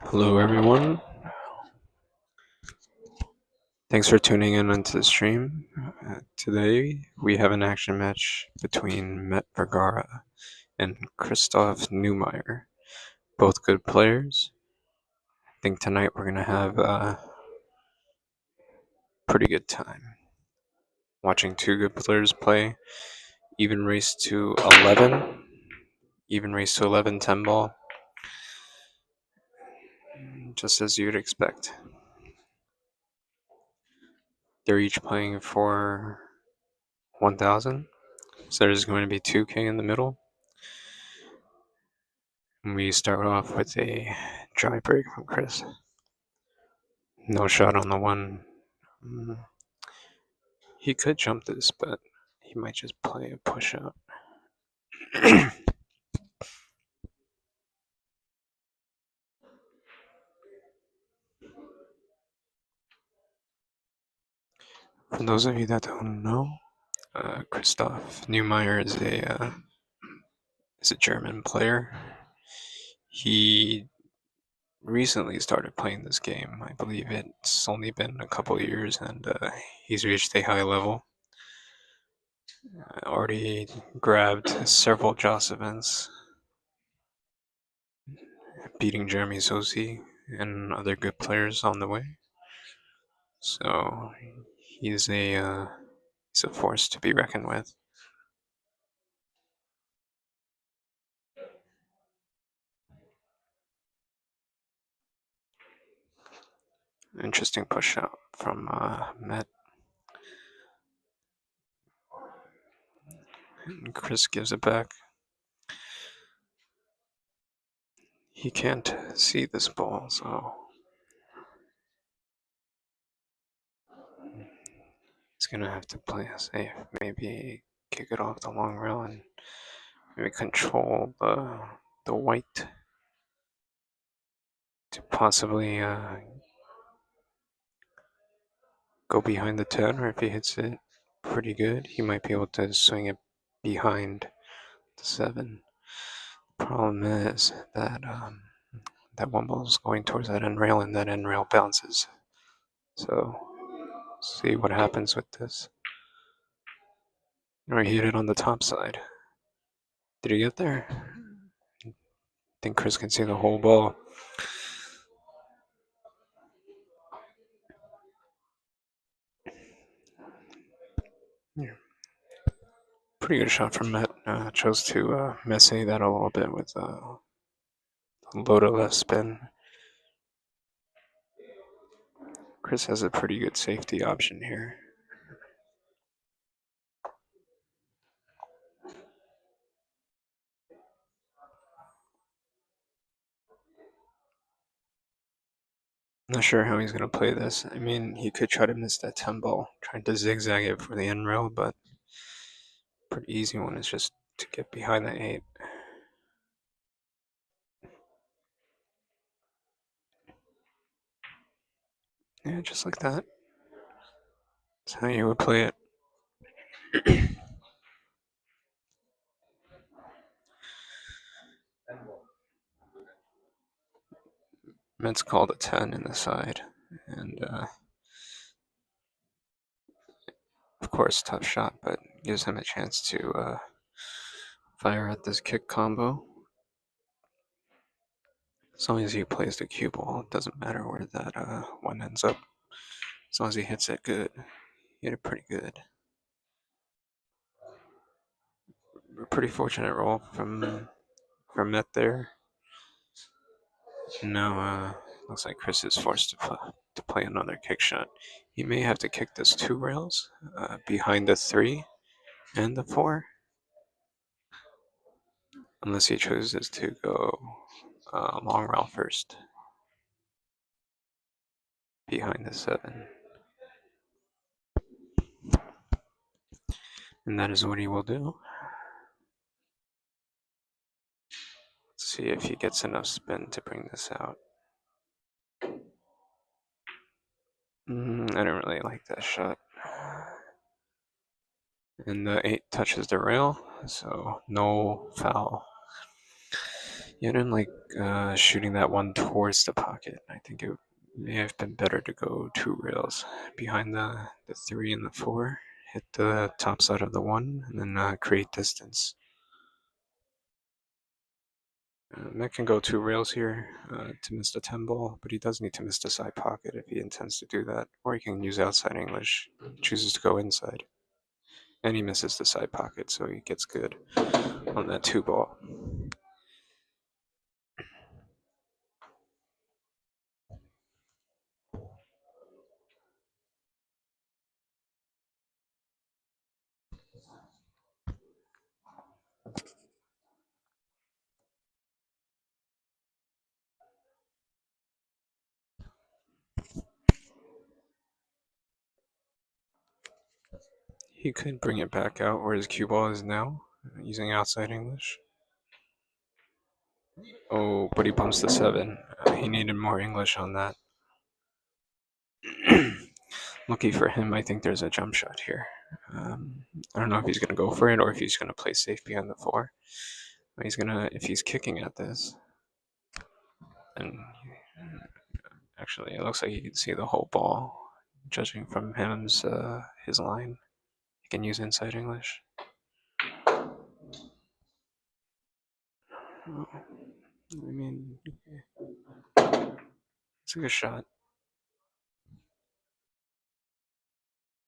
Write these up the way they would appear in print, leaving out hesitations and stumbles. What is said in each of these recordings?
Hello everyone, thanks for tuning in onto the stream. Today we have an action match between Mhet Vergara and Christoph Neumayer, both good players. I think tonight we're going to have a pretty good time watching two good players play. Even race to 11, 10 ball, just as you'd expect. They're each playing for 1,000, so there's going to be 2K in the middle. And we start off with a dry break from Chris. No shot on the one. He could jump this, but he might just play a push out. For those of you that don't know, Christoph Neumayer is a German player. He recently started playing this game. I believe it's only been a couple years, and he's reached a high level. Already grabbed several Joss events, beating Jeremy Sosi and other good players on the way. So he's a force to be reckoned with. Interesting push out from Mhet. And Chris gives it back. He can't see this ball, so he's gonna have to play it safe. Maybe kick it off the long rail and maybe control the white to possibly go behind the 10, or if he hits it pretty good, he might be able to swing it behind the 7. Problem is that that one ball is going towards that end rail, and that end rail bounces. So see what happens with this. Or he hit it on the top side. Did he get there? I think Chris can see the whole ball. Yeah. Pretty good shot from Mhet. Chose to messy that a little bit with a load of left spin. Chris has a pretty good safety option here. Not sure how he's going to play this. I mean, he could try to miss that 10 ball, trying to zigzag it for the end rail, but pretty easy one is just to get behind the 8. Yeah, just like that. That's how you would play it. Mets called a 10 in the side, and of course, tough shot, but gives him a chance to fire at this kick combo. As long as he plays the cue ball, it doesn't matter where that one ends up. As long as he hits it good, he hit it pretty good. A pretty fortunate roll from Mhet there. Now looks like Chris is forced to play another kick shot. He may have to kick this 2 rails behind the 3 and the 4, unless he chooses to go long rail first behind the 7. And that is what he will do. Let's see if he gets enough spin to bring this out. I don't really like that shot. And the 8 touches the rail, so no foul. Yeah, I didn't like shooting that one towards the pocket. I think it may have been better to go 2 rails behind the 3 and the 4, hit the top side of the 1, and then create distance. Mhet can go 2 rails here to miss the 10 ball, but he does need to miss the side pocket if he intends to do that, or he can use outside English. He chooses to go inside, and he misses the side pocket, so he gets good on that 2 ball. He could bring it back out where his cue ball is now, using outside English. Oh, but he bumps the 7. He needed more English on that. Lucky for him, I think there's a jump shot here. I don't know if he's going to go for it or if he's going to play safe behind the 4. If he's kicking at this, and actually, it looks like you can see the whole ball. Judging from his line, he can use inside English. Oh, I mean, it's a good shot.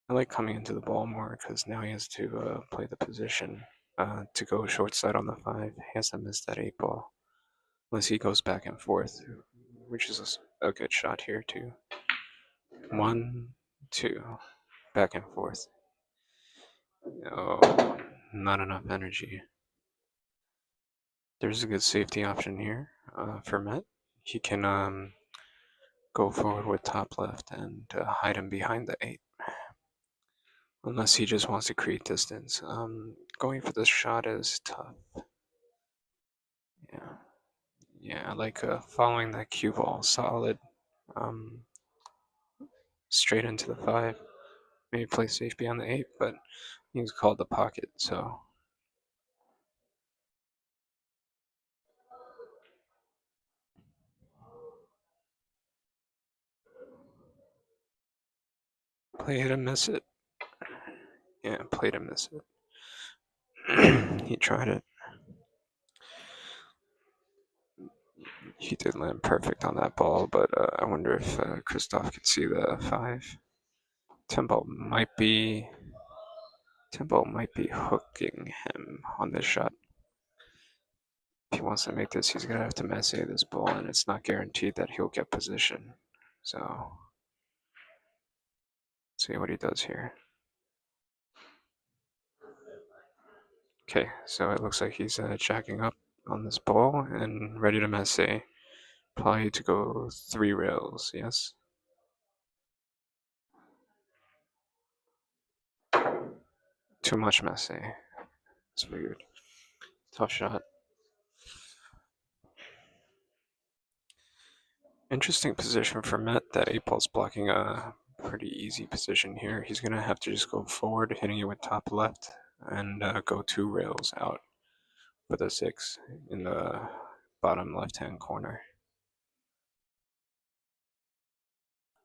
I like coming into the ball more because now he has to play the position to go short side on the 5. He has to miss that 8 ball unless he goes back and forth, which is a good shot here too. 1, 2, back and forth. Oh, not enough energy. There's a good safety option here for Mhet. He can go forward with top left and hide him behind the 8. Unless he just wants to create distance. Going for this shot is tough. Yeah. Yeah, I like following that cue ball solid. Um, Straight into the 5. Maybe play safe beyond the 8, but he's called the pocket, so. Play it and miss it. Yeah, play to miss it. He tried it. He did land perfect on that ball, but I wonder if Christoph could see the 5. Tempo might be hooking him on this shot. If he wants to make this, he's gonna have to mess this ball, and it's not guaranteed that he'll get position. So, see what he does here. Okay, so it looks like he's jacking up on this ball and ready to mess. Probably to go 3 rails. Yes. Too much mess. It's weird. Tough shot. Interesting position for Mhet. That 8 ball's blocking a pretty easy position here. He's gonna have to just go forward, hitting it with top left, and go 2 rails out with a 6 in the bottom left-hand corner.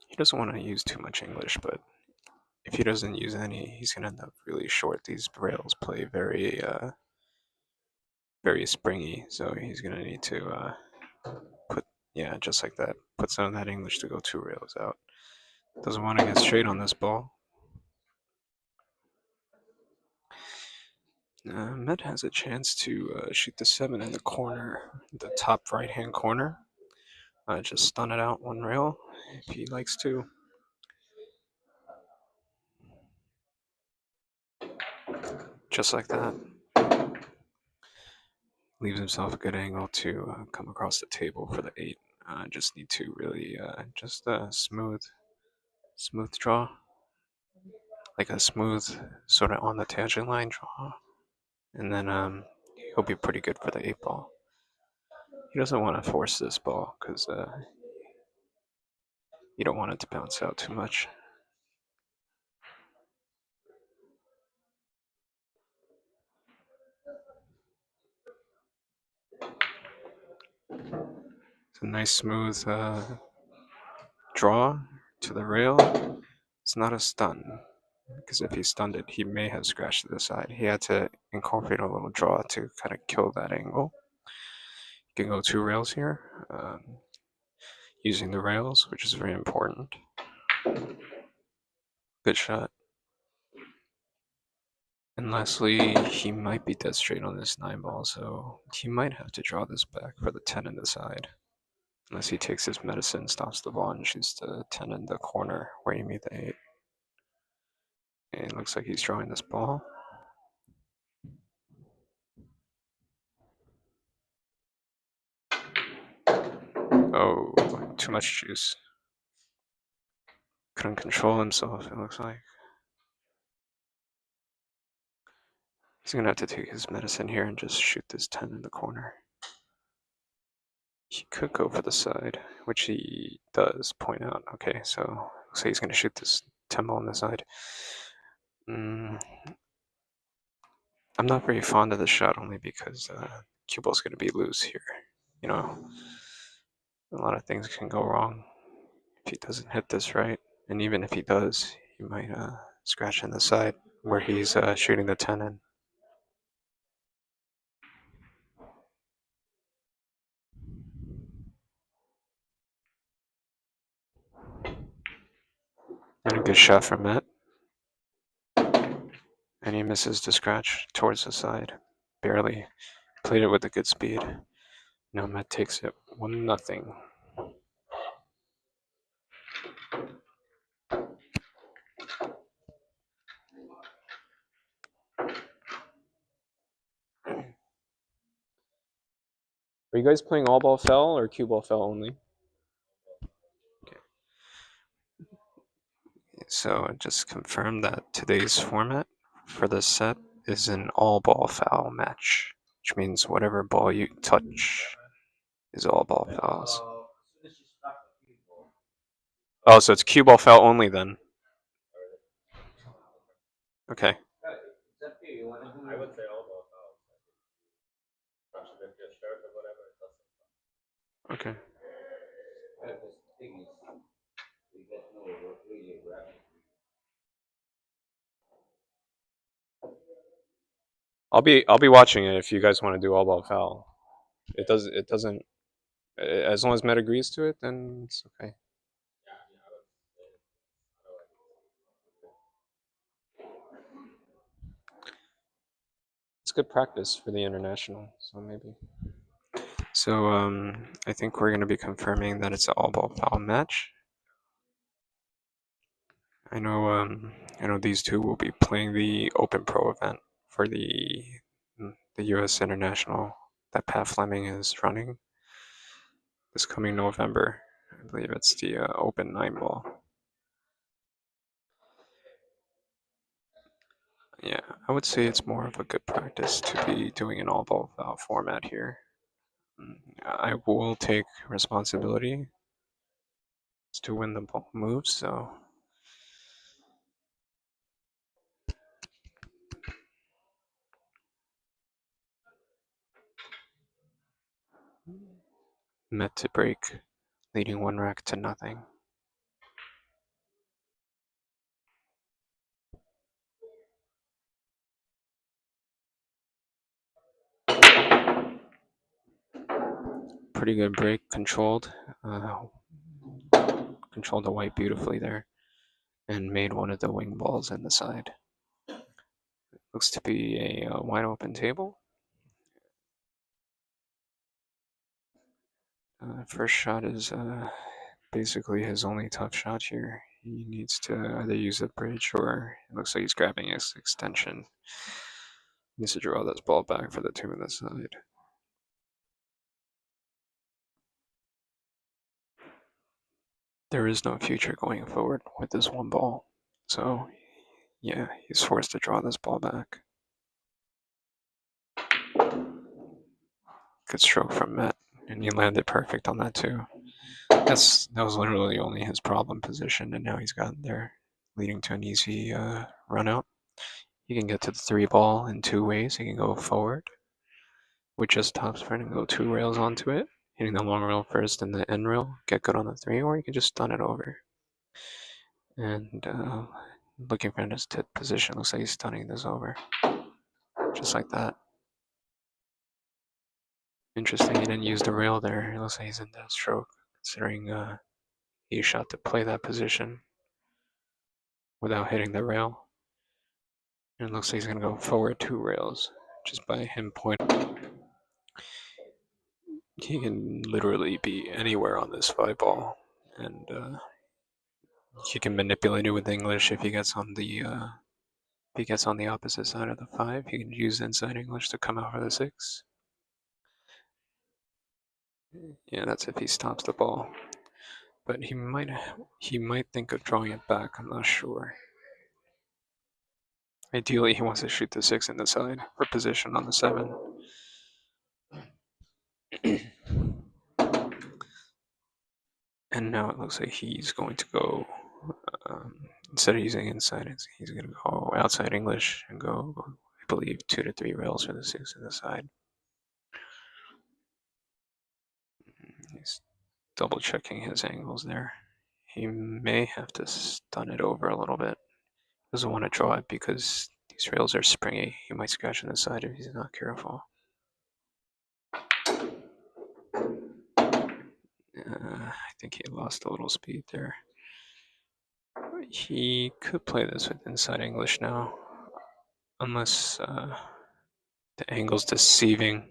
He doesn't want to use too much English, but if he doesn't use any, he's gonna end up really short. These rails play very springy, so he's gonna need to put, yeah, just like that, put some of that English to go 2 rails out. Doesn't want to get straight on this ball. Mhet has a chance to shoot the 7 in the corner, the top right-hand corner. Just stun it out 1 rail if he likes to. Just like that. Leaves himself a good angle to come across the table for the 8. Just need to really just smooth draw, like a smooth sort of on the tangent line draw, and then he'll be pretty good for the 8 ball. He doesn't want to force this ball because You don't want it to bounce out too much. It's a nice smooth draw to the rail. It's not a stun, because if he stunned it, he may have scratched to the side. He had to incorporate a little draw to kind of kill that angle. You can go 2 rails here, using the rails, which is very important. Good shot. And lastly, he might be dead straight on this 9 ball, so he might have to draw this back for the 10 in the side. Unless he takes his medicine, stops the ball, and shoots the 10 in the corner where you meet the 8. And it looks like he's drawing this ball. Oh, too much juice. Couldn't control himself, it looks like. He's gonna have to take his medicine here and just shoot this 10 in the corner. He could go for the side, which he does point out. Okay, so looks like he's gonna shoot this 10 ball on the side. I'm not very fond of this shot only because cue ball's gonna be loose here. You know, a lot of things can go wrong if he doesn't hit this right, and even if he does, he might scratch in the side where he's shooting the 10 in. And a good shot from Mhet. And he misses the scratch towards the side. Barely. Played it with a good speed. Now Mhet takes it 1-0. Are you guys playing all ball fell or cue ball fell only? Okay. So just confirm that today's format for this set is an all ball foul match, which means whatever ball you touch is all ball fouls. Oh, so it's cue ball foul only then. Okay. I would say all ball fouls. Okay. I'll be watching it if you guys want to do all ball foul. It doesn't as long as Mhet agrees to it, then it's okay. It's good practice for the international, so maybe. So I think we're going to be confirming that it's an all ball foul match. I know these two will be playing the Open Pro event for the U.S. International that Pat Fleming is running this coming November. I believe it's the Open 9 ball. Yeah, I would say it's more of a good practice to be doing an all ball foul format here. I will take responsibility to win the ball moves, so Mhet to break, leading 1 rack to nothing. Pretty good break, controlled the white beautifully there, and made one of the wing balls in the side. Looks to be a wide open table. First shot is basically his only tough shot here. He needs to either use a bridge or it looks like he's grabbing his extension. He needs to draw this ball back for the 2 on the side. There is no future going forward with this 1 ball. So, yeah, he's forced to draw this ball back. Good stroke from Mhet, and he landed perfect on that too. that was literally only his problem position, and now he's gotten there, leading to an easy run out. He can get to the 3 ball in 2 ways. He can go forward with just top spin and go 2 rails onto it, hitting the long rail first and the end rail, get good on the 3, or you can just stun it over. And looking for his tip position, looks like he's stunning this over. Just like that. Interesting, he didn't use the rail there. It looks like he's in that stroke, considering he shot to play that position without hitting the rail. And it looks like he's going to go forward 2 rails just by him pointing. He can literally be anywhere on this 5 ball, and he can manipulate it with English if he gets on the opposite side of the 5. He can use inside English to come out for the 6. Yeah, that's if he stops the ball. But he might think of drawing it back. I'm not sure. Ideally, he wants to shoot the 6 in the side for position on the 7. And now it looks like he's going to go, instead of using inside, he's going to go outside English and go, I believe, 2 to 3 rails for the 6 in the side. He's double checking his angles there. He may have to stun it over a little bit. Doesn't want to draw it because these rails are springy. He might scratch on the side if he's not careful. I think he lost a little speed there. He could play this with inside English now, unless the angle's deceiving.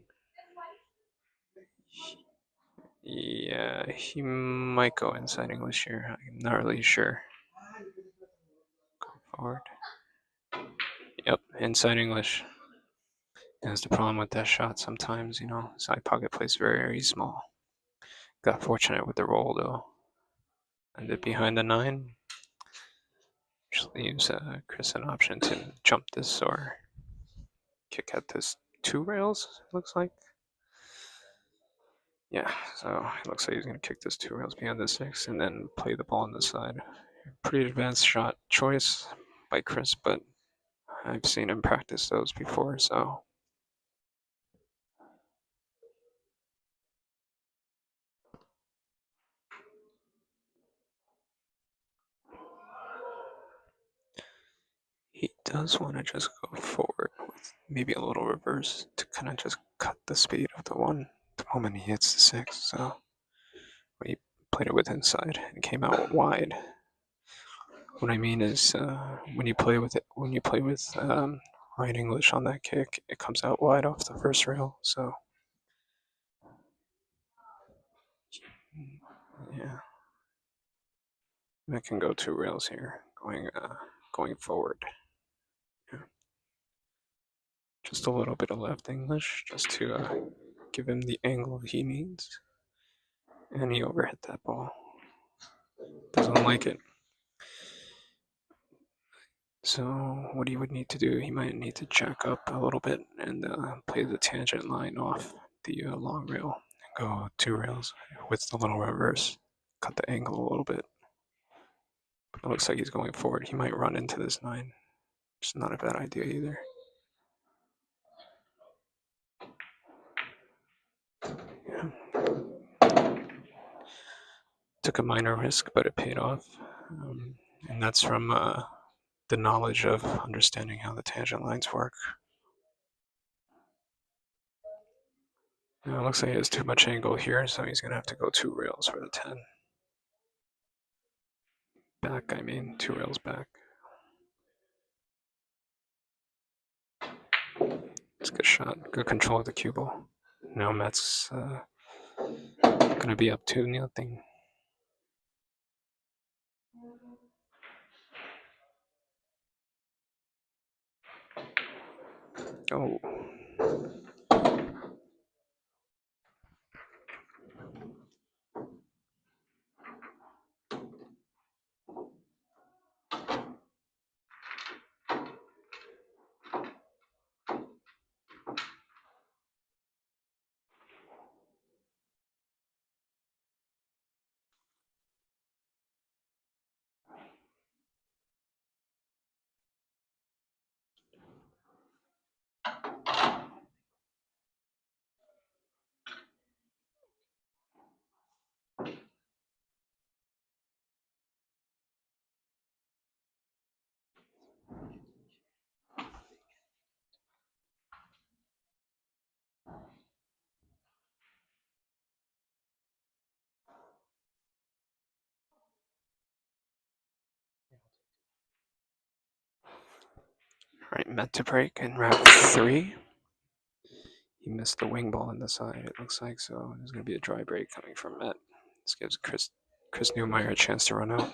Yeah, he might go inside English here. I'm not really sure. Go forward. Yep, inside English. That's the problem with that shot sometimes, side pocket plays very, very small. Got fortunate with the roll though. Ended behind the 9. Which leaves Chris an option to jump this or kick out this 2 rails, looks like. Yeah, so it looks like he's going to kick this 2 rails behind the 6 and then play the ball on the side. Pretty advanced shot choice by Chris, but I've seen him practice those before, so. He does want to just go forward with maybe a little reverse to kind of just cut the speed of the 1 the moment he hits the 6, so he played it with inside and came out wide. What I mean is, when you play with right English on that kick, it comes out wide off the first rail. So, yeah, I can go 2 rails here, going forward. Yeah. Just a little bit of left English, just to give him the angle he needs, and he overhit that ball. Doesn't like it. So what he would need to do, he might need to jack up a little bit and play the tangent line off the long rail and go 2 rails with the little reverse. Cut the angle a little bit. It looks like he's going forward. He might run into this 9. It's not a bad idea either. Yeah. Took a minor risk, but it paid off. And that's from the knowledge of understanding how the tangent lines work. Now, it looks like he has too much angle here, so he's going to have to go 2 rails for the 10. Back, 2 rails back. It's a good shot. Good control of the cue ball. Now Mhet's going to be up 2-0. Oh. Alright, Mhet to break in round 3. He missed the wing ball in the side, it looks like, so there's going to be a dry break coming from Mhet. This gives Chris Neumayer a chance to run out.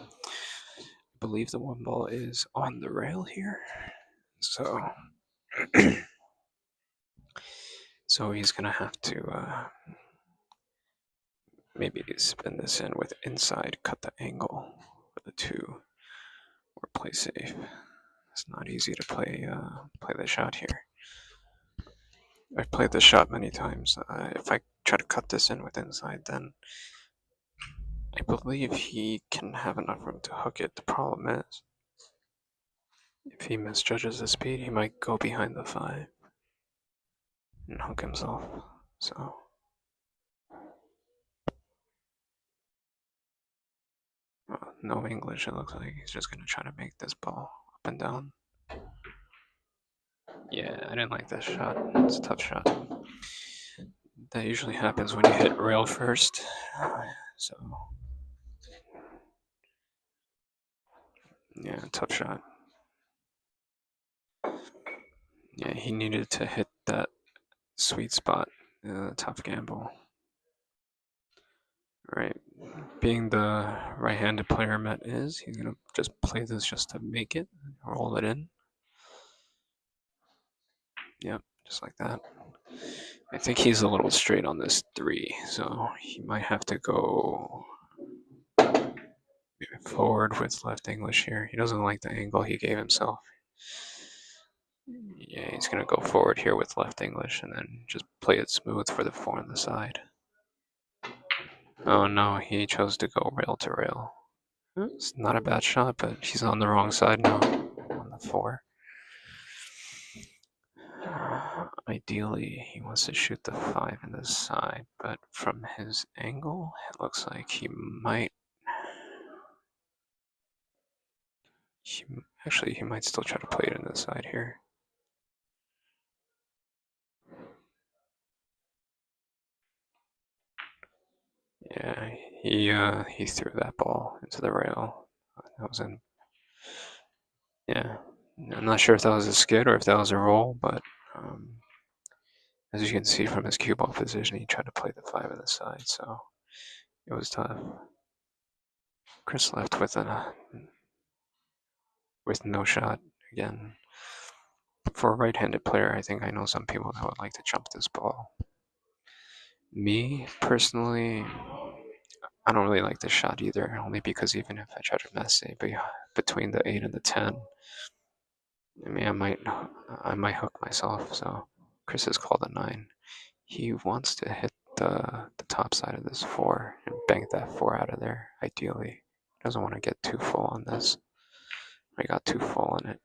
I believe the one ball is on the rail here, so so he's going to have to maybe spin this in with inside, cut the angle for the 2, or play safe. It's not easy to play the shot here. I've played this shot many times. If I try to cut this in with inside, then I believe he can have enough room to hook it. The problem is, if he misjudges the speed, he might go behind the 5 and hook himself. So no English, it looks like. He's just going to try to make this ball up and down. Yeah, I didn't like that shot. It's a tough shot. That usually happens when you hit rail first. So, yeah, tough shot. Yeah, he needed to hit that sweet spot. Tough gamble. Right. Being the right-handed player Mhet is, he's going to just play this just to make it, roll it in. Yep, just like that. I think he's a little straight on this 3, so he might have to go forward with left English here. He doesn't like the angle he gave himself. Yeah, he's going to go forward here with left English and then just play it smooth for the 4 on the side. Oh no, he chose to go rail to rail. It's not a bad shot, but he's on the wrong side now on the 4. Ideally, he wants to shoot the 5 in the side, but from his angle, it looks like he might. He might still try to play it in the side here. Yeah, he threw that ball into the rail. That was in. Yeah, I'm not sure if that was a skid or if that was a roll, but as you can see from his cue ball position, he tried to play the 5 in the side, so it was tough. Chris left with no shot again. For a right-handed player, I think I know some people that would like to jump this ball. Me, personally, I don't really like this shot either, only because even if I try to mess it between the 8 and the 10, I mean, I might hook myself, so Chris has called a 9. He wants to hit the top side of this 4 and bank that 4 out of there, ideally. He doesn't want to get too full on this. I got too full on it.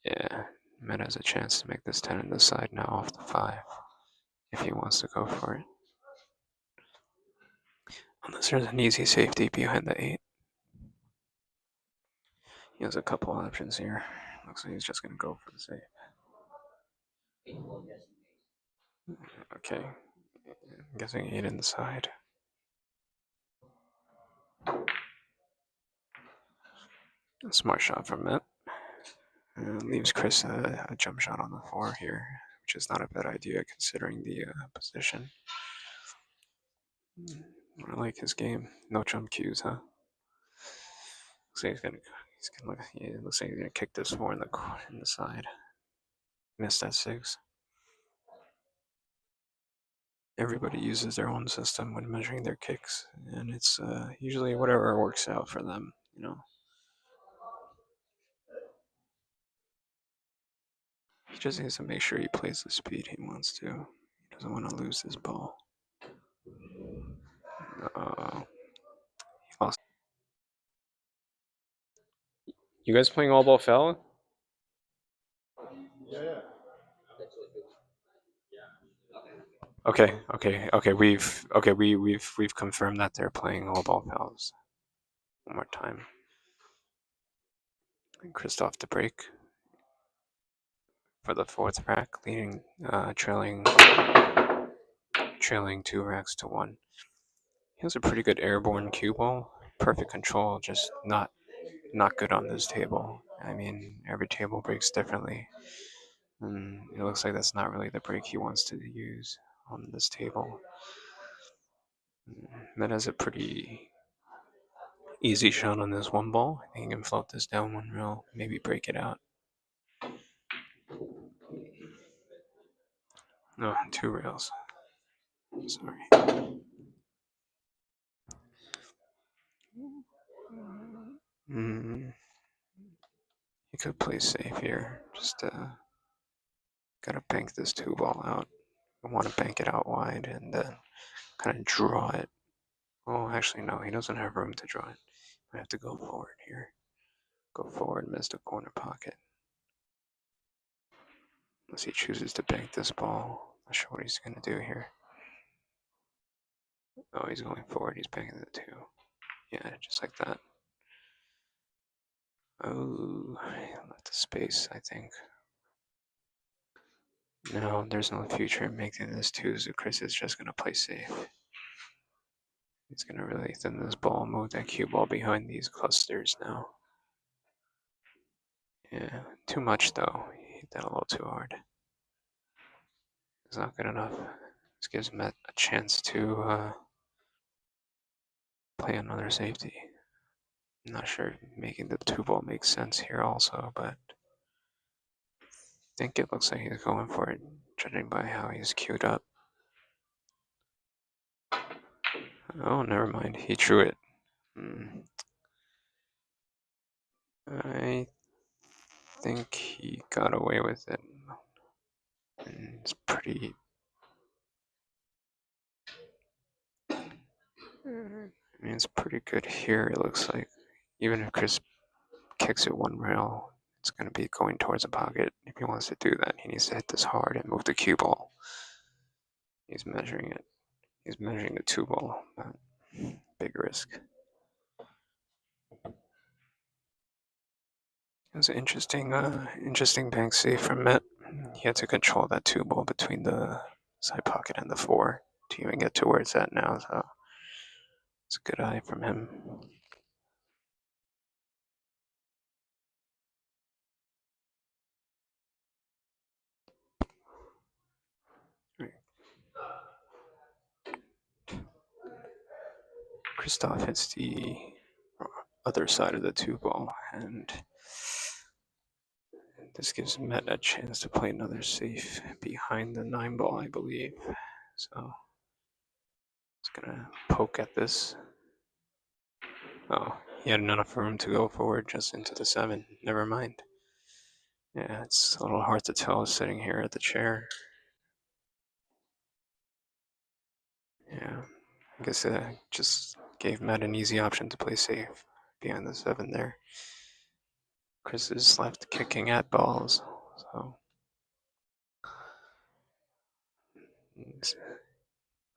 Yeah, Mhet has a chance to make this 10 in the side now off the 5, if he wants to go for it. Unless there's an easy safety behind the 8. He has a couple options here. Looks like he's just going to go for the safe. Okay, I'm guessing 8 inside. A smart shot from Mhet. Leaves Chris a jump shot on the 4 here, which is not a bad idea considering the position. I like his game. No jump cues, huh? Looks like looks like he's gonna kick this 4 in the side. Missed that 6. Everybody uses their own system when measuring their kicks, and it's usually whatever works out for them, you know. He just needs to make sure he plays the speed he wants to. He doesn't want to lose this ball. He lost. You guys playing all ball foul? Yeah. Okay. We've confirmed that they're playing all ball fouls. One more time. And Christoph to break for the 4th rack, trailing 2 racks to 1. He has a pretty good airborne cue ball. Perfect control, just not good on this table. I mean, every table breaks differently, and it looks like that's not really the break he wants to use on this table. That has a pretty easy shot on this one ball. I think he can float this down one rail, maybe break it out. No, two rails. Sorry. He could play safe here. Just gotta bank this two ball out. I want to bank it out wide and then kind of draw it. Oh, actually, no, he doesn't have room to draw it. I have to go forward here. Go forward, miss the corner pocket. Unless he chooses to bank this ball. Not sure what he's gonna do here. Oh, he's going forward. He's banking the two. Yeah, just like that. Oh, left the space, I think. No, there's no future in making this two, so Chris is just gonna play safe. He's gonna really thin this ball, move that cue ball behind these clusters now. Yeah, too much though. He hit that a little too hard. It's not good enough. This gives Mhet a chance to play another safety. I'm not sure if making the two ball makes sense here also, but I think it looks like he's going for it, judging by how he's queued up. Oh, never mind. He drew it. I think he got away with it. It's pretty. I mean, it's pretty good here. It looks like even if Chris kicks it one rail, it's going to be going towards the pocket. If he wants to do that, he needs to hit this hard and move the cue ball. He's measuring it. He's measuring the two ball. But big risk. It was an interesting bank save from Mhet. He had to control that two ball between the side pocket and the four to even get to where it's at now. So it's a good eye from him. Christoph hits the other side of the two ball, and this gives Mhet a chance to play another safe behind the nine ball, I believe. So it's gonna poke at this. Oh, he had enough room to go forward just into the seven. Never mind. Yeah, it's a little hard to tell sitting here at the chair. Yeah, I guess just gave Mhet an easy option to play safe behind the seven there. Chris is left kicking at balls, so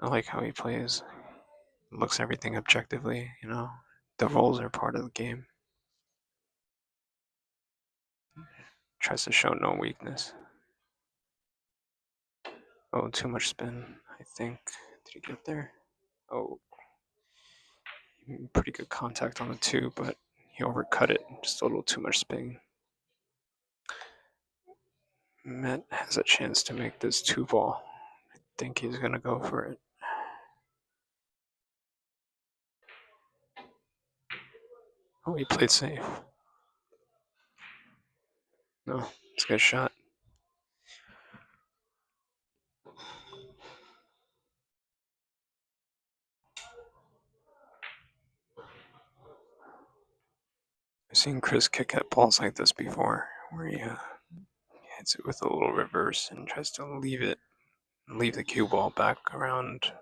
I like how he plays. Looks everything objectively, you know. The roles are part of the game. Tries to show no weakness. Oh, too much spin, I think. Did he get there? Oh, pretty good contact on the two, but he overcut it. Just a little too much spin. Mhet has a chance to make this two ball. I think he's gonna go for it. Oh, he played safe. No, it's a good shot. I've seen Chris kick at balls like this before, where he hits it with a little reverse and tries to leave the cue ball back around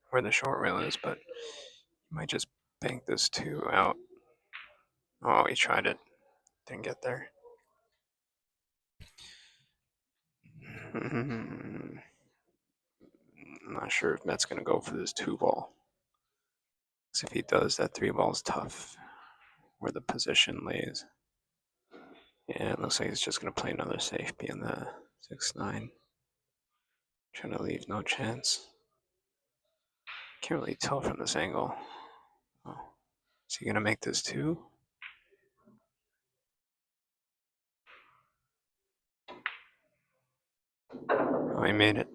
where the short rail is, but he might just bank this two out. Oh, he tried it. Didn't get there. I'm not sure if Mhet's going to go for this two ball. Because if he does, that three ball's tough where the position lays. Yeah, it looks like he's just going to play another safe being the 6-9. Trying to leave no chance. Can't really tell from this angle. Oh, is he going to make this two? Oh, he made it.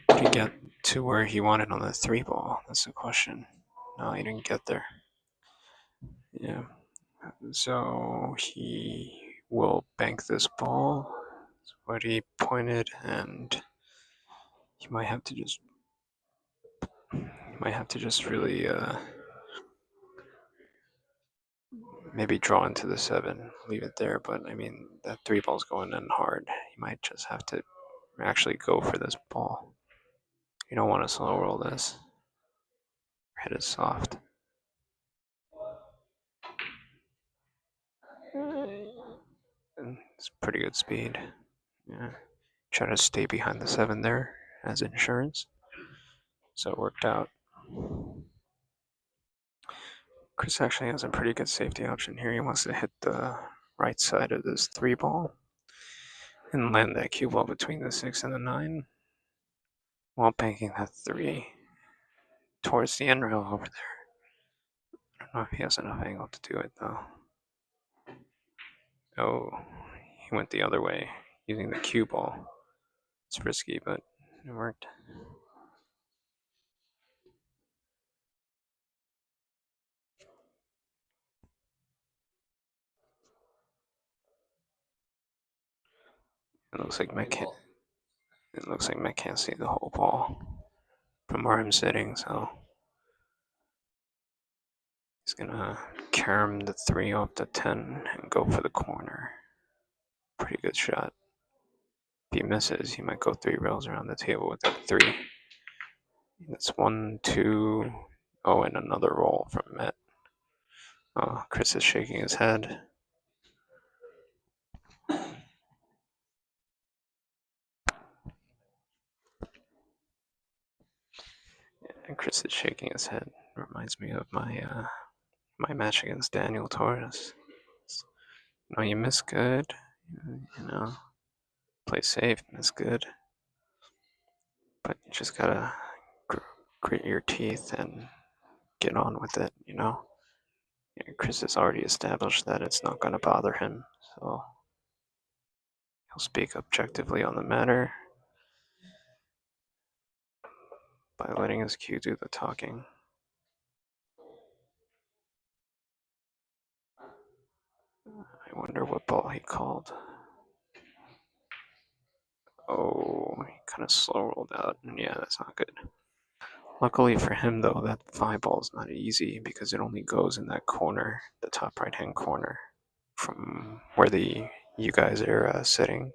Did he get to where he wanted on the 3 ball? That's the question. No, he didn't get there. Yeah. So he will bank this ball. That's what he pointed, and he might have to just really maybe draw into the 7, leave it there. But I mean, that 3 ball's going in hard. He might just have to actually go for this ball. You don't want to slow roll this. Hit it soft. And it's pretty good speed. Yeah. Try to stay behind the 7 there as insurance. So it worked out. Chris actually has a pretty good safety option here. He wants to hit the right side of this 3 ball and land that cue ball between the 6 and the 9 while banking that 3 towards the end rail over there. I don't know if he has enough angle to do it though. Oh, he went the other way using the cue ball. It's risky, but it worked. It looks like Mhet can't see the whole ball from where I'm sitting, so he's gonna carom the 3 off the 10 and go for the corner. Pretty good shot. If he misses, he might go 3 rails around the table with that 3. That's 1, 2. Oh, and another roll from Mhet. Oh, Chris is shaking his head. And Chris is shaking his head. Reminds me of my match against Daniel Torres. You miss good. Play safe, miss good. But you just gotta grit your teeth and get on with it. Chris has already established that it's not gonna bother him, so he'll speak objectively on the matter by letting his cue do the talking. I wonder what ball he called. Oh, he kind of slow rolled out. Yeah, that's not good. Luckily for him, though, that 5 ball is not easy because it only goes in that corner, the top right-hand corner, from where you guys are sitting.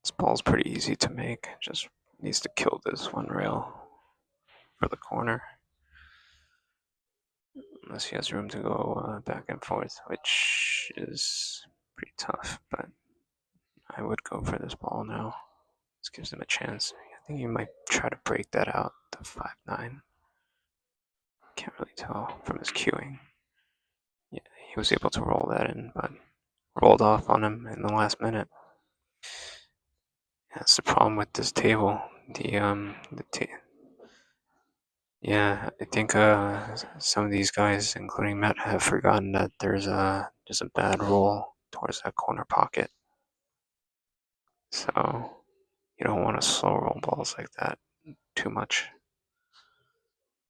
This ball's pretty easy to make. Just needs to kill this 1 rail for the corner. Unless he has room to go back and forth, which is pretty tough, but I would go for this ball now. This gives him a chance. I think he might try to break that out, the 5-9. Can't really tell from his cueing. Yeah, he was able to roll that in, but rolled off on him in the last minute. That's the problem with this table. Yeah, I think some of these guys, including Mhet, have forgotten that there's a bad roll towards that corner pocket. So you don't want to slow roll balls like that too much.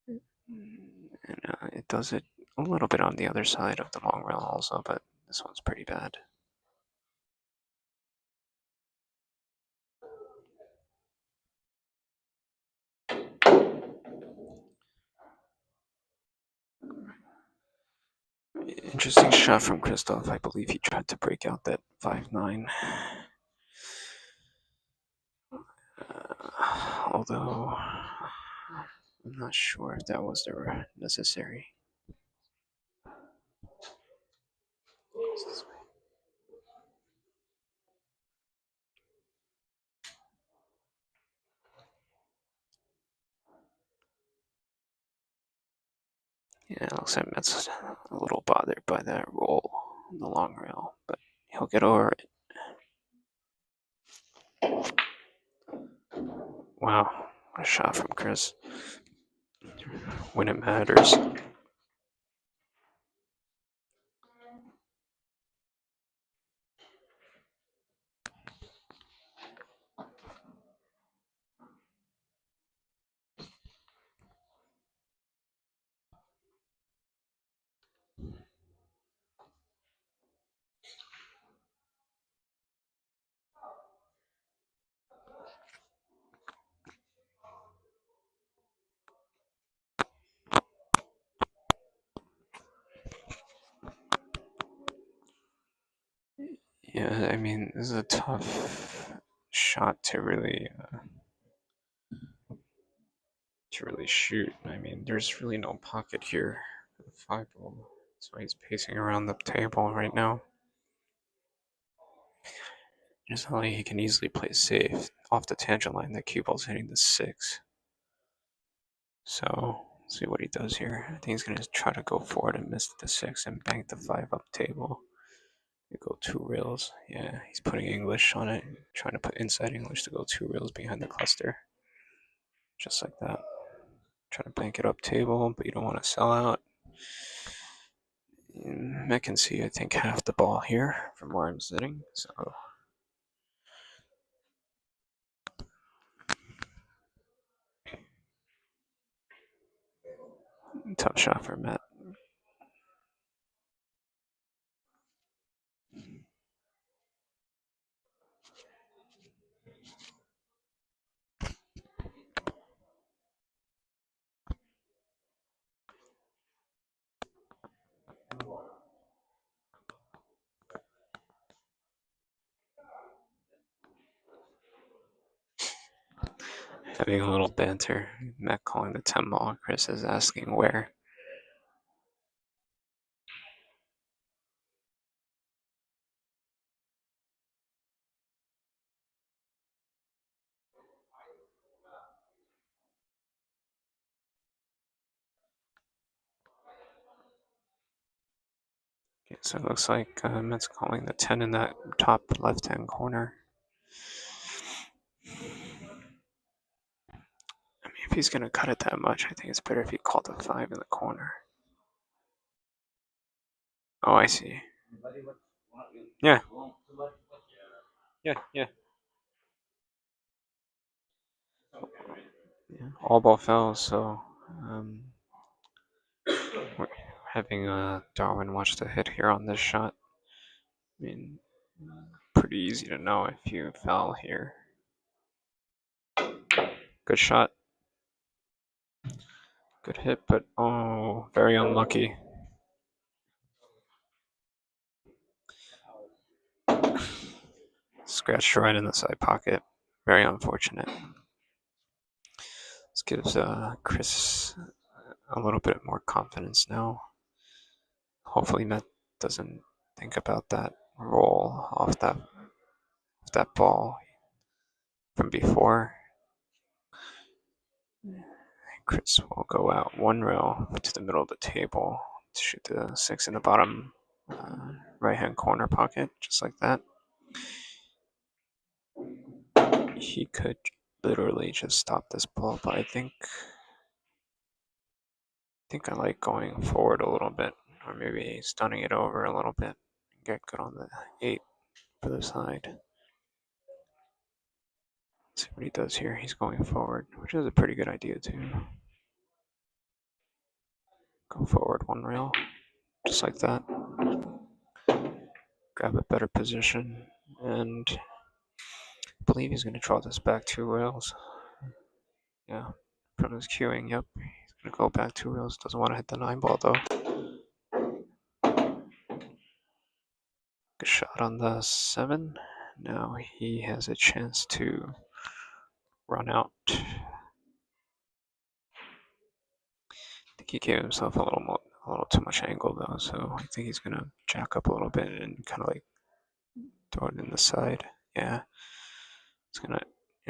And it does it a little bit on the other side of the long rail also, but this one's pretty bad. Interesting shot from Christoph. I believe he tried to break out that 5-9. Although I'm not sure if that was necessary. Yeah, it looks like Mhet's a little bothered by that roll on the long rail, but he'll get over it. Wow, what a shot from Chris. When it matters. Yeah, I mean, this is a tough shot to really shoot. I mean, there's really no pocket here for the 5 ball. That's why he's pacing around the table right now. Just only he can easily play safe off the tangent line. That cue ball's hitting the 6. So, let's see what he does here. I think he's going to try to go forward and miss the 6 and bank the 5 up table. You go 2 rails. Yeah, he's putting English on it, trying to put inside English to go 2 rails behind the cluster. Just like that. Trying to bank it up table, but you don't want to sell out. I can see, I think, half the ball here from where I'm sitting. So tough shot for Mhet. Having a little banter. Mhet calling the 10 ball. Chris is asking where. Okay, so it looks like Mhet's calling the 10 in that top left-hand corner. I mean, if he's going to cut it that much, I think it's better if he called the 5 in the corner. Oh, I see. Yeah. Yeah. Yeah, all ball fell, so we're having Darwin watch the hit here on this shot. I mean, pretty easy to know if you fell here. Good shot. Good hit, but oh, very unlucky. Scratched right in the side pocket. Very unfortunate. This gives Chris a little bit more confidence now. Hopefully Mhet doesn't think about that roll off that ball from before. Chris will go out 1 rail to the middle of the table to shoot the 6 in the bottom right-hand corner pocket, just like that. He could literally just stop this ball, but I think I like going forward a little bit, or maybe stunning it over a little bit and get good on the 8 for the side. Let's see what he does here. He's going forward, which is a pretty good idea too. Go forward 1 rail, just like that. Grab a better position, and I believe he's going to draw this back 2 rails. Yeah, from his queuing, yep. He's going to go back 2 rails. Doesn't want to hit the 9 ball though. Good shot on the 7. Now he has a chance to run out. I think he gave himself a little too much angle though, so I think he's going to jack up a little bit and kind of like throw it in the side. Yeah, it's going to,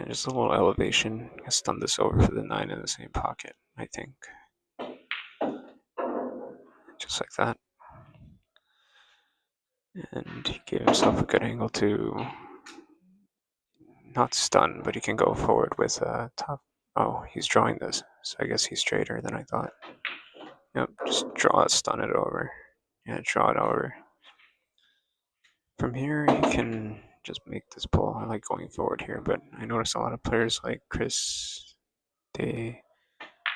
just a little elevation. I stun this over for the 9 in the same pocket, I think. Just like that. And he gave himself a good angle to not stun, but he can go forward with top. Oh, he's drawing this, so I guess he's straighter than I thought. Yep, just draw it, stun it over. Yeah, draw it over. From here, you can just make this ball. I like going forward here, but I notice a lot of players like Chris, they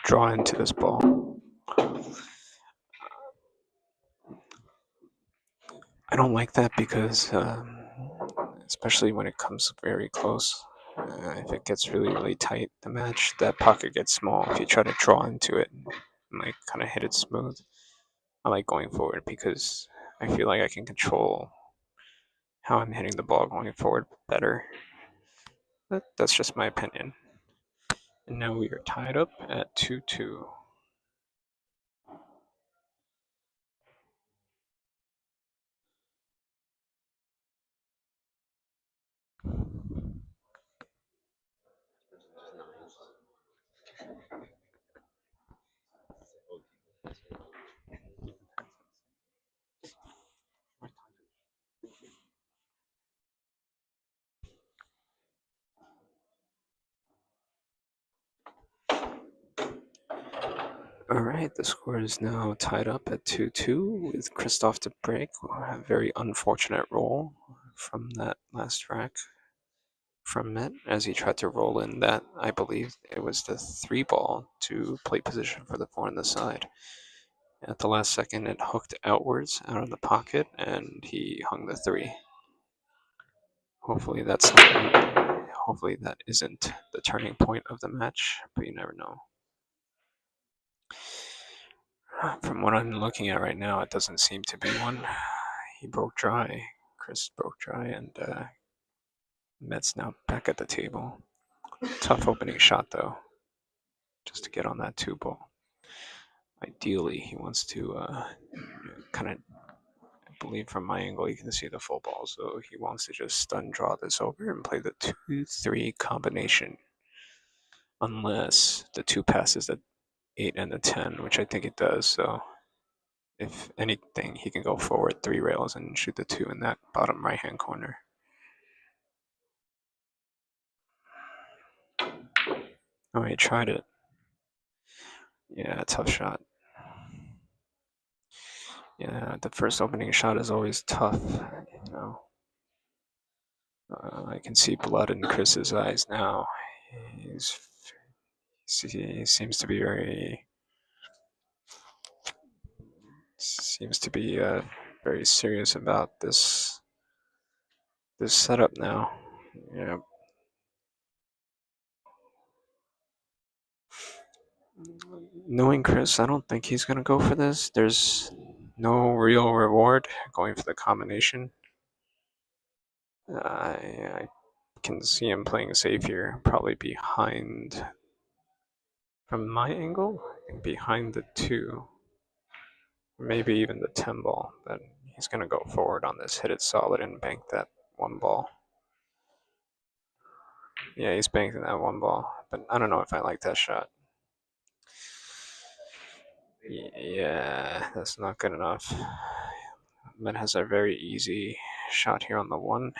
draw into this ball. I don't like that because, especially when it comes very close, if it gets really tight, the match, that pocket gets small. If you try to draw into it and like kind of hit it smooth, I like going forward because I feel like I can control how I'm hitting the ball going forward better. But that's just my opinion. And now we are tied up at 2-2. All right, the score is now tied up at 2-2 with Christoph to break. A very unfortunate roll from that last rack from Mhet as he tried to roll in that, I believe it was the 3 ball to play position for the 4 on the side. At the last second, it hooked outwards out of the pocket and he hung the 3. Hopefully hopefully that isn't the turning point of the match, but you never know. From what I'm looking at right now, it doesn't seem to be one. He broke dry. Chris broke dry, and Mhet's now back at the table. Tough opening shot, though, just to get on that 2 ball. Ideally, he wants to kind of, I believe from my angle, you can see the full ball, so he wants to just stun draw this over and play the 2-3 combination. Unless the 2 passes the 8 and the 10, which I think it does, so if anything, he can go forward 3 rails and shoot the 2 in that bottom right-hand corner. Oh, he tried it. Yeah, tough shot. Yeah, the first opening shot is always tough, you know. I can see blood in Chris's eyes now. He seems to be very serious about this setup now. Yeah. Knowing Chris, I don't think he's gonna go for this. There's no real reward going for the combination. I can see him playing safe here, probably behind, from my angle, behind the 2, maybe even the 10 ball. But he's gonna go forward on this, hit it solid, and bank that 1 ball. Yeah, he's banking that 1 ball, but I don't know if I like that shot. Yeah, that's not good enough. Mhet has a very easy shot here on the 1.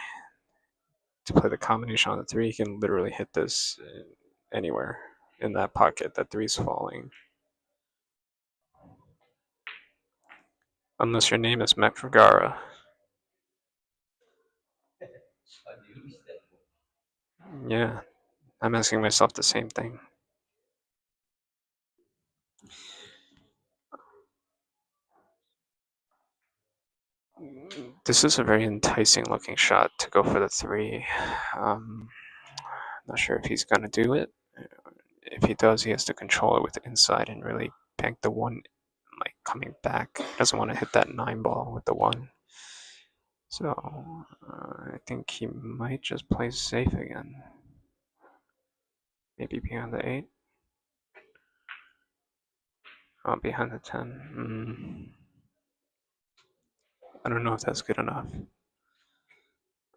To play the combination on the 3, he can literally hit this anywhere in that pocket. That 3's falling. Unless your name is Mhet Vergara. Yeah, I'm asking myself the same thing. This is a very enticing looking shot to go for the 3. Not sure if he's going to do it. If he does, he has to control it with the inside and really bank the 1, like coming back. He doesn't want to hit that 9 ball with the 1. So I think he might just play safe again. Maybe behind the 8. Oh, behind the 10. I don't know if that's good enough.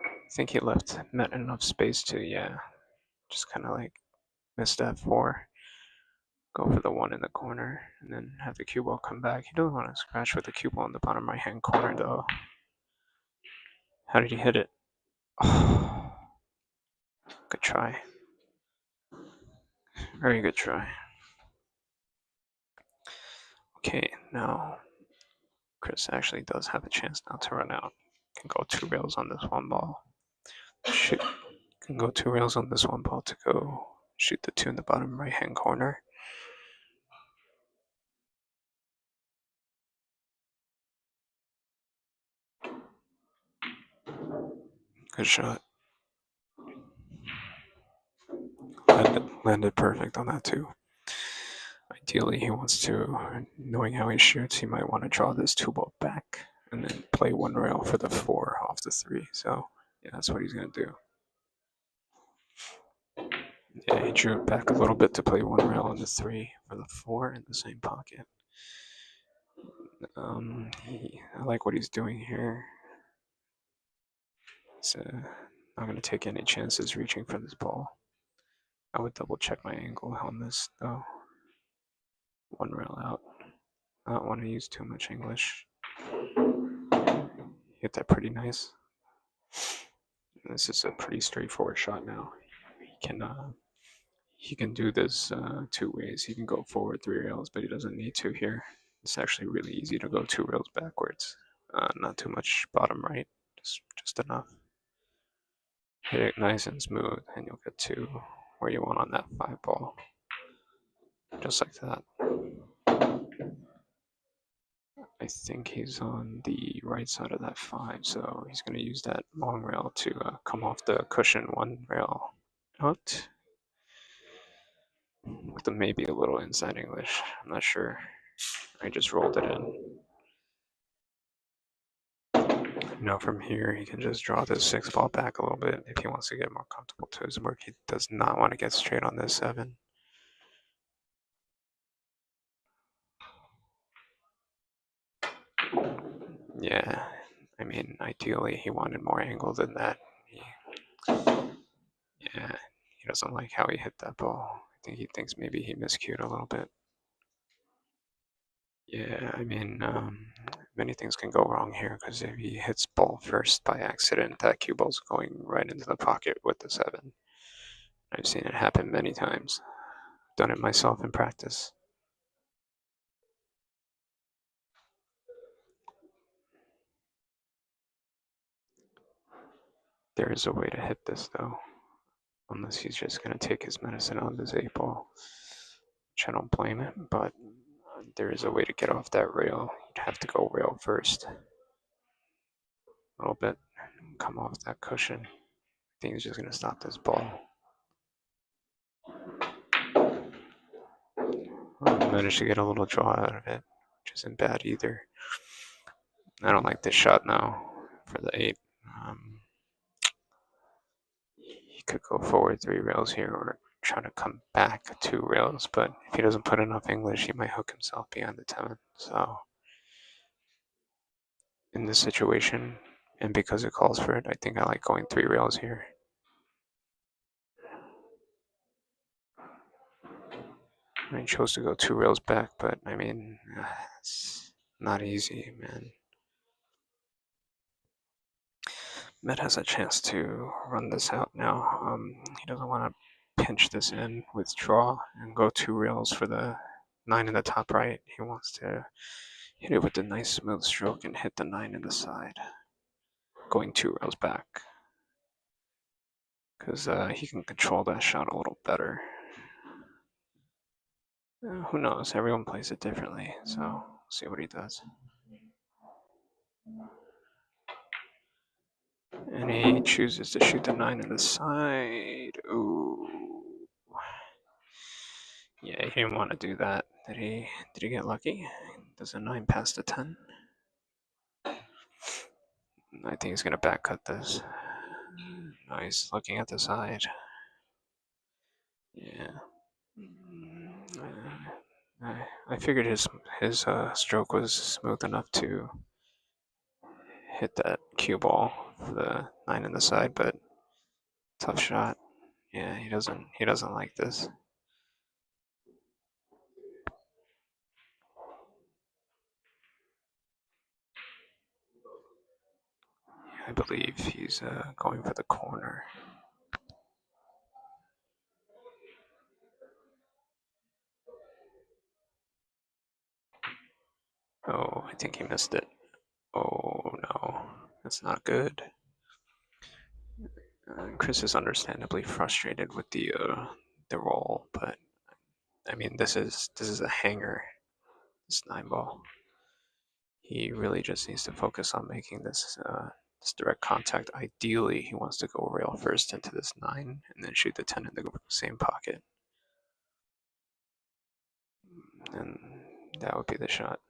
I think he left Mhet enough space to, yeah, just kind of like miss that 4. Go for the 1 in the corner, and then have the cue ball come back. He doesn't want to scratch with the cue ball in the bottom right-hand corner, though. How did he hit it? Oh, good try. Very good try. Okay, now Chris actually does have a chance now to run out. Can go 2 rails on this 1 ball. Shoot. Can go 2 rails on this 1 ball to go shoot the 2 in the bottom right-hand corner. Good shot. Landed perfect on that too. Ideally, he wants to, knowing how he shoots, he might want to draw this 2 ball back and then play one rail for the 4 off the 3. So yeah, that's what he's gonna do. Yeah, he drew it back a little bit to play one rail on the 3 for the 4 in the same pocket. I like what he's doing here. He's not going to take any chances reaching for this ball. I would double check my angle on this though. One rail out. I don't want to use too much English. Hit that pretty nice. This is a pretty straightforward shot now. He can do this 2 ways. He can go forward 3 rails, but he doesn't need to here. It's actually really easy to go 2 rails backwards. Not too much bottom right, just enough. Hit it nice and smooth, and you'll get to where you want on that 5 ball. Just like that. I think he's on the right side of that 5, so he's going to use that long rail to come off the cushion 1 rail out. With maybe a little inside English. I'm not sure. I just rolled it in. Now from here, he can just draw this 6 ball back a little bit if he wants to get more comfortable to his work. He does not want to get straight on this 7. Yeah, I mean, ideally he wanted more angle than that. Yeah, he doesn't like how he hit that ball. I think he thinks maybe he miscued a little bit. Yeah, I mean, many things can go wrong here because if he hits ball first by accident, that cue ball's going right into the pocket with the 7. I've seen it happen many times. Done it myself in practice. There is a way to hit this though, unless he's just going to take his medicine on this 8 ball, which I don't blame him, but there is a way to get off that rail. You'd have to go rail first. A little bit, come off that cushion. I think he's just going to stop this ball. I managed to get a little draw out of it, which isn't bad either. I don't like this shot now for the 8. He could go forward 3 rails here or try to come back 2 rails, but if he doesn't put enough English, he might hook himself behind the 10. So in this situation, and because it calls for it, I think I like going 3 rails here. I chose to go 2 rails back, but I mean, it's not easy, man. Mhet has a chance to run this out now. He doesn't want to pinch this in, withdraw, and go 2 rails for the 9 in the top right. He wants to hit it with a nice smooth stroke and hit the 9 in the side, going 2 rails back. Because he can control that shot a little better. Who knows? Everyone plays it differently, so we'll see what he does. And he chooses to shoot the 9 in the side. Ooh. Yeah, he didn't want to do that. Did he get lucky? Does a 9 pass the 10? I think he's gonna back cut this. Nice, looking at the side. Yeah. I figured his stroke was smooth enough to hit that cue ball for the 9 in the side, but tough shot. Yeah, he doesn't like this. I believe he's going for the corner. Oh, I think he missed it. Oh no, that's not good. Chris is understandably frustrated with the roll, but I mean this is a hanger. This 9 ball. He really just needs to focus on making this direct contact. Ideally, he wants to go rail first into this 9 and then shoot the 10 in the same pocket. And that would be the shot.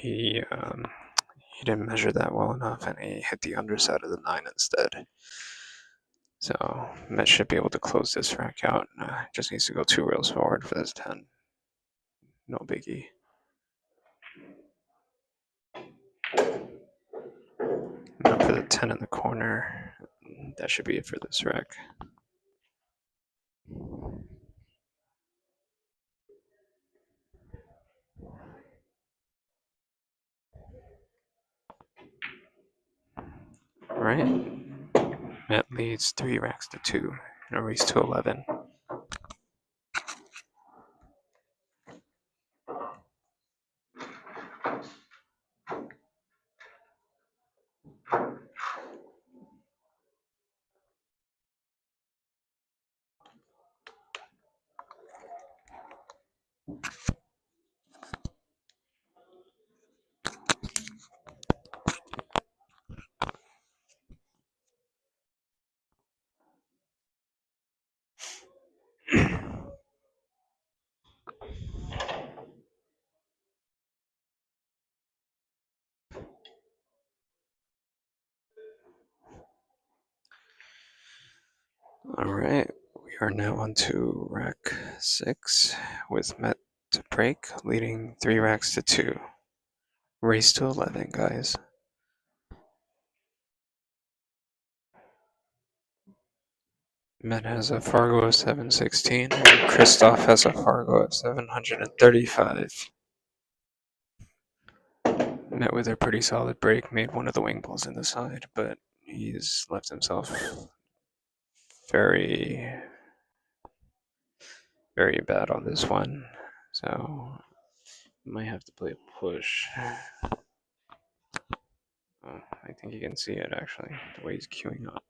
he didn't measure that well enough, and he hit the underside of the 9 instead. So Mhet should be able to close this rack out. Just needs to go 2 rails forward for this 10. No biggie. Now for the 10 in the corner, that should be it for this rack. Alright. Mhet leads 3 racks to 2 in a race to 11. Alright, we are now on to rack 6 with Mhet to break, leading 3 racks to 2. Race to 11, guys. Mhet has a Fargo of 716, and Christoph has a Fargo of 735. Mhet with a pretty solid break, made one of the wing balls in the side, but he's left himself very, very bad on this one. So, might have to play a push. Oh, I think you can see it actually, the way he's queuing up.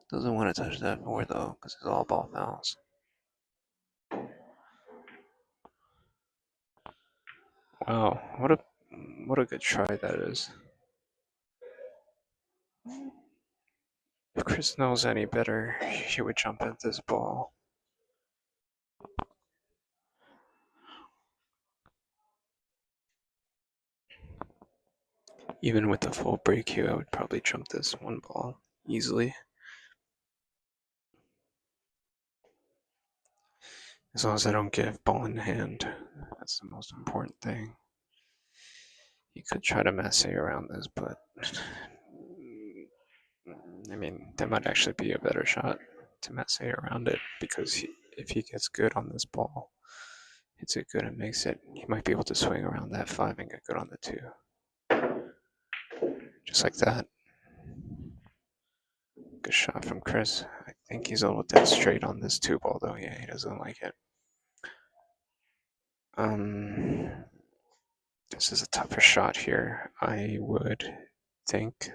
Doesn't want to touch that 4 though, because it's all ball fouls. Wow, what a good try that is. If Chris knows any better, he would jump at this ball. Even with the full break here, I would probably jump this one ball easily. As long as I don't give ball in hand, that's the most important thing. You could try to masse around this, but I mean, that might actually be a better shot to masse around it, because if he gets good on this ball, hits it good and makes it, he might be able to swing around that 5 and get good on the 2. Just like that. Good shot from Chris. I think he's a little dead straight on this 2 ball though. Yeah, he doesn't like it. This is a tougher shot here. I would think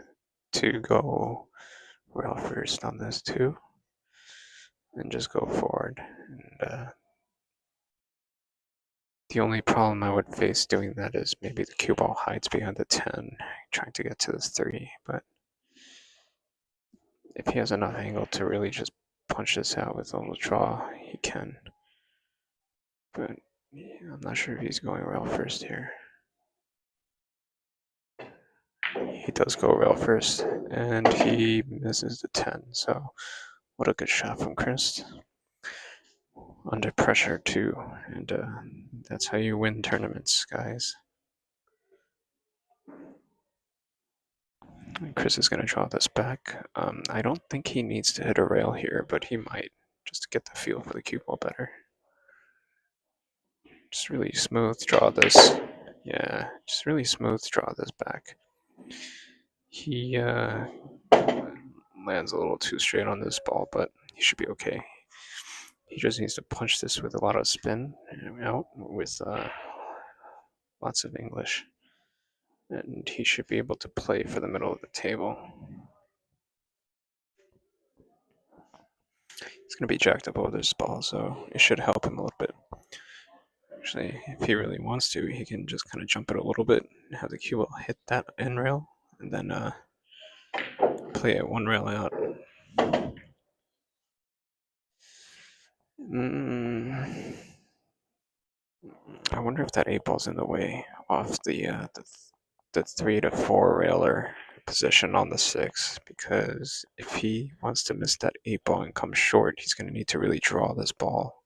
to go rail first on this 2 and just go forward. And the only problem I would face doing that is maybe the cue ball hides behind the 10, trying to get to this 3. But if he has enough angle to really just punch this out with a little draw, he can. But I'm not sure if he's going rail first here. He does go rail first, and he misses the 10. So what a good shot from Chris. Under pressure too, and that's how you win tournaments, guys. And Chris is going to draw this back. I don't think he needs to hit a rail here, but he might, just to get the feel for the cue ball better. Just really smooth draw this. Yeah, just really smooth draw this back. He lands a little too straight on this ball, but he should be okay. He just needs to punch this with a lot of spin out with lots of English. And he should be able to play for the middle of the table. He's going to be jacked up over this ball, so it should help him a little bit. Actually, if he really wants to, he can just kind of jump it a little bit and have the cue ball hit that in rail, and then play it 1 rail out. I wonder if that 8 ball's in the way. off the 3 to 4 railer position on the 6, because if he wants to miss that 8 ball and come short, he's going to need to really draw this ball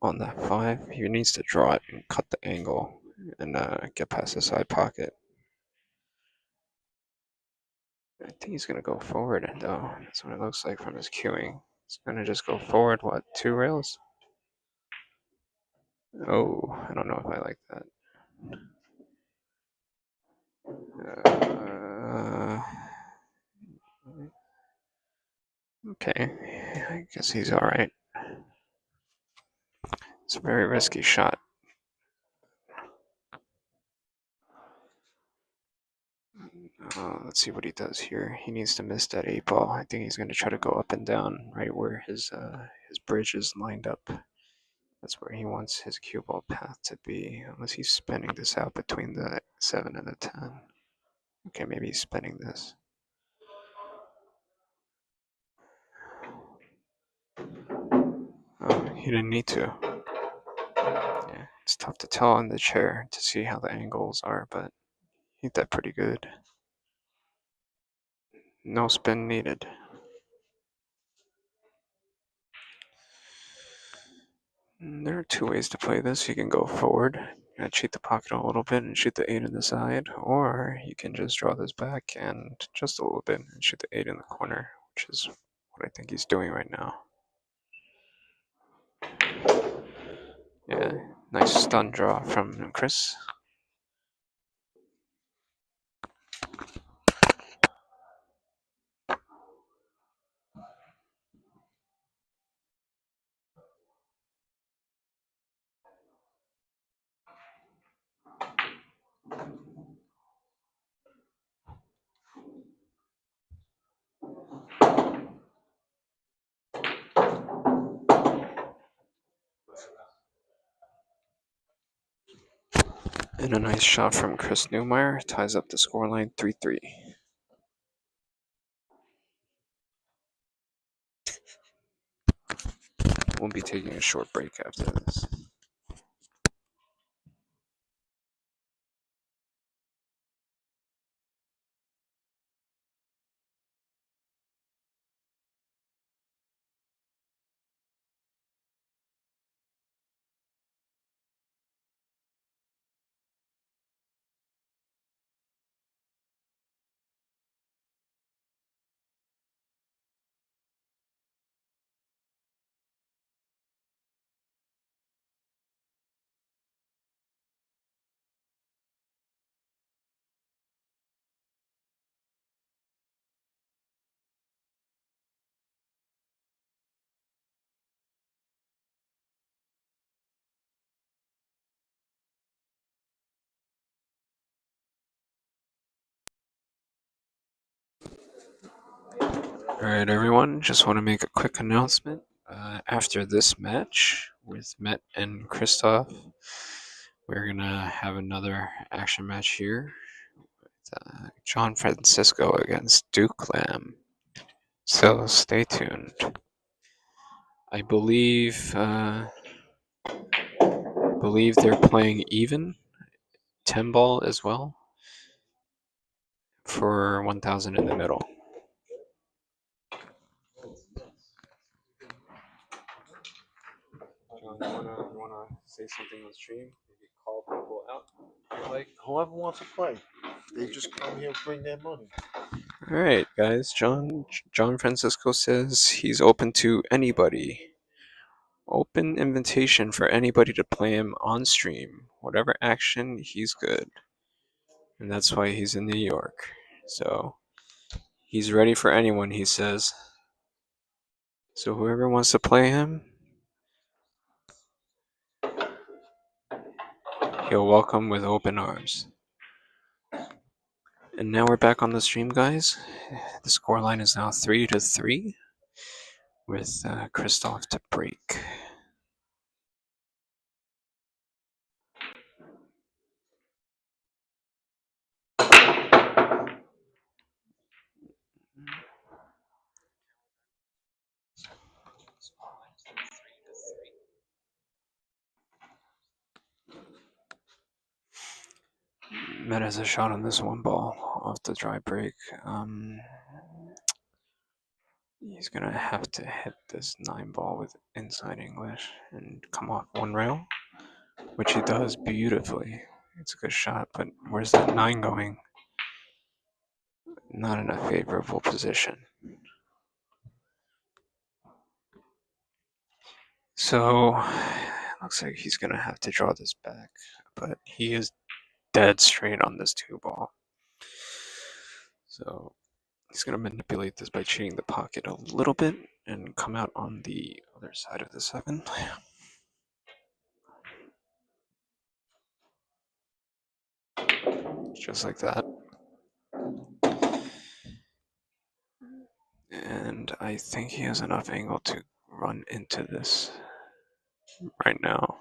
on that 5. He needs to draw it and cut the angle and get past the side pocket. I think he's going to go forward, though. That's what it looks like from his cueing. He's going to just go forward, what, 2 rails? Oh, I don't know if I like that. Okay, I guess he's alright. It's a very risky shot. Let's see what he does here. He needs to miss that 8 ball. I think he's going to try to go up and down right where his bridge is lined up. That's where he wants his cue ball path to be, unless he's spinning this out between the 7 and the 10. Okay, maybe he's spinning this. Oh, he didn't need to. Yeah, it's tough to tell on the chair to see how the angles are, but he did that pretty good. No spin needed. There are 2 ways to play this. You can go forward, cheat the pocket a little bit and shoot the 8 in the side, or you can just draw this back and just a little bit and shoot the 8 in the corner, which is what I think he's doing right now. Yeah, nice stun draw from Chris. And a nice shot from Chris Neumayer ties up the scoreline 3-3. We'll be taking a short break after this. Alright, everyone, just want to make a quick announcement. After this match with Mhet and Christoph, we're going to have another action match here with John Francisco against Duke Lamb. So stay tuned. I believe they're playing even 10 ball as well for 1,000 in the middle. You wanna say something on stream? Maybe call people out. Like whoever wants to play, they just come here, bring their money. All right, guys. John Francisco says he's open to anybody. Open invitation for anybody to play him on stream. Whatever action, he's good. And that's why he's in New York. So he's ready for anyone, he says. So whoever wants to play him, he'll welcome with open arms. And now we're back on the stream, guys. The scoreline is now 3-3 with Christoph to break. Mhet has a shot on this one ball off the dry break. He's gonna have to hit this 9 ball with inside English and come off one rail, which he does beautifully. It's a good shot, but where's that 9 going? Not in a favorable position. So, looks like he's gonna have to draw this back, but he is dead straight on this 2 ball. So, he's gonna manipulate this by cheating the pocket a little bit and come out on the other side of the 7. Just like that. And I think he has enough angle to run into this right now.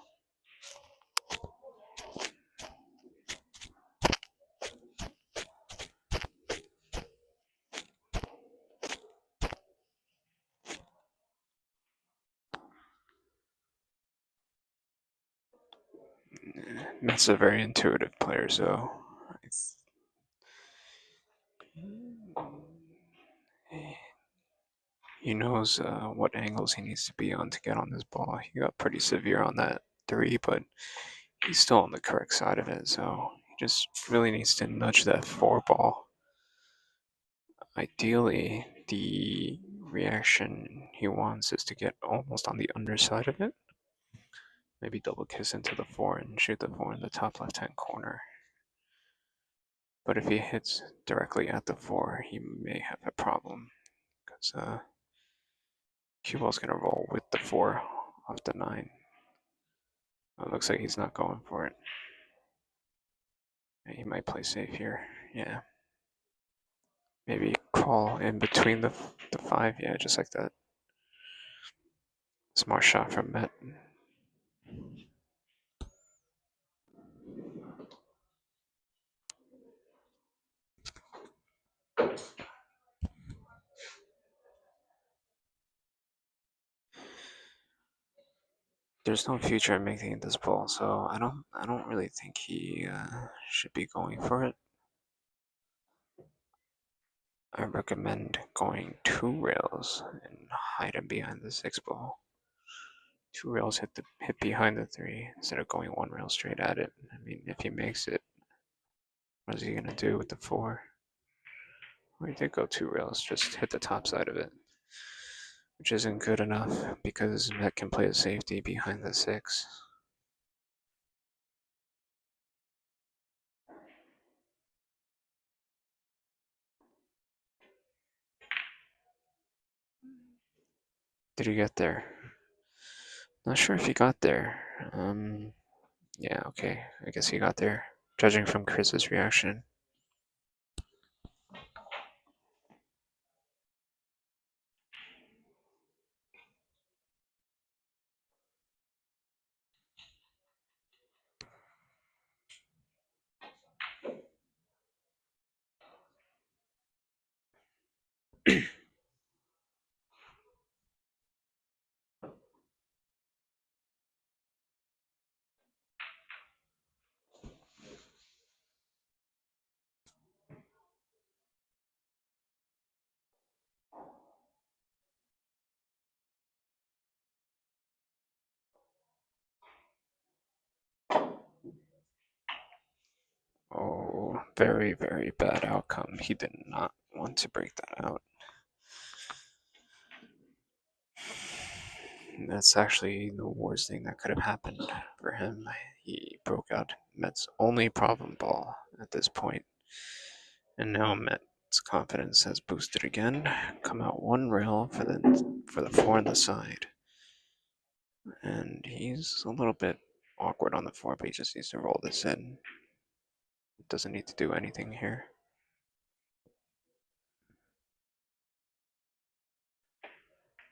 That's a very intuitive player, so he knows what angles he needs to be on to get on this ball. He got pretty severe on that 3, but he's still on the correct side of it, so he just really needs to nudge that 4 ball. Ideally, the reaction he wants is to get almost on the underside of it. Maybe double kiss into the 4 and shoot the 4 in the top left-hand corner. But if he hits directly at the 4, he may have a problem, because cue ball's going to roll with the 4 off the 9. It looks like he's not going for it. He might play safe here. Yeah. Maybe call in between the 5. Yeah, just like that. Smart shot from Mhet. There's no future in making this ball, so I don't really think he should be going for it. I recommend going 2 rails and hiding behind the 6 ball. 2 rails hit behind the 3 instead of going 1 rail straight at it. I mean, if he makes it, what is he gonna do with the 4? Well, he did go 2 rails, just hit the top side of it, which isn't good enough because Mhet can play a safety behind the 6. Did he get there? Not sure if he got there. Yeah, okay. I guess he got there, judging from Chris's reaction. Oh, very, very bad outcome. He did not want to break that out. That's actually the worst thing that could have happened for him. He broke out Mhet's only problem ball at this point. And now Mhet's confidence has boosted again. Come out 1 rail for the 4 on the side. And he's a little bit awkward on the 4, but he just needs to roll this in. Doesn't need to do anything here.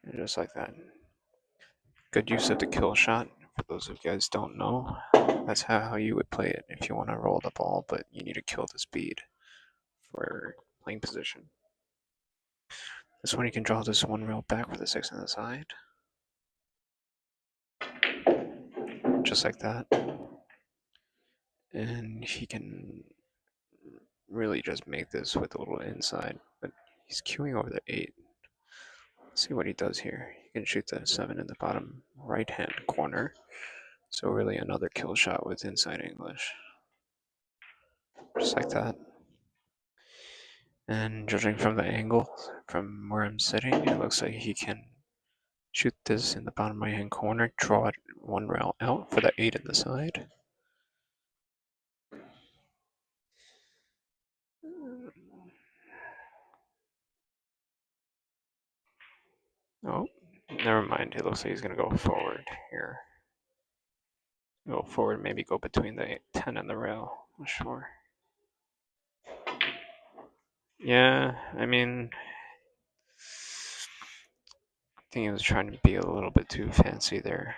And just like that. Good use of the kill shot. For those of you guys don't know, that's how you would play it if you want to roll the ball, but you need to kill the speed for playing position. This one you can draw this 1 rail back with the 6 on the side. Just like that. And he can really just make this with a little inside, but he's queuing over the 8. Let's see what he does here. He can shoot the 7 in the bottom right-hand corner. So really another kill shot with inside English. Just like that. And judging from the angle, from where I'm sitting, it looks like he can shoot this in the bottom right-hand corner, draw it one rail out for the 8 in the side. Oh, never mind. It looks like he's going to go forward here. Go forward, maybe go between the 10 and the rail. Not sure. Yeah, I mean, I think he was trying to be a little bit too fancy there.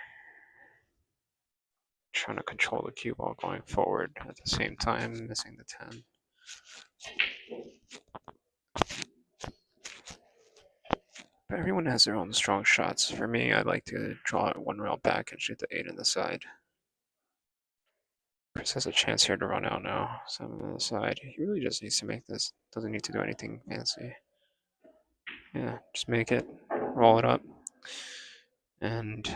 Trying to control the cue ball going forward at the same time, missing the 10. But everyone has their own strong shots. For me, I like to draw it one rail back and shoot the 8 in the side. Chris has a chance here to run out now. 7 on the side. He really just needs to make this. Doesn't need to do anything fancy. Yeah, just make it, roll it up. And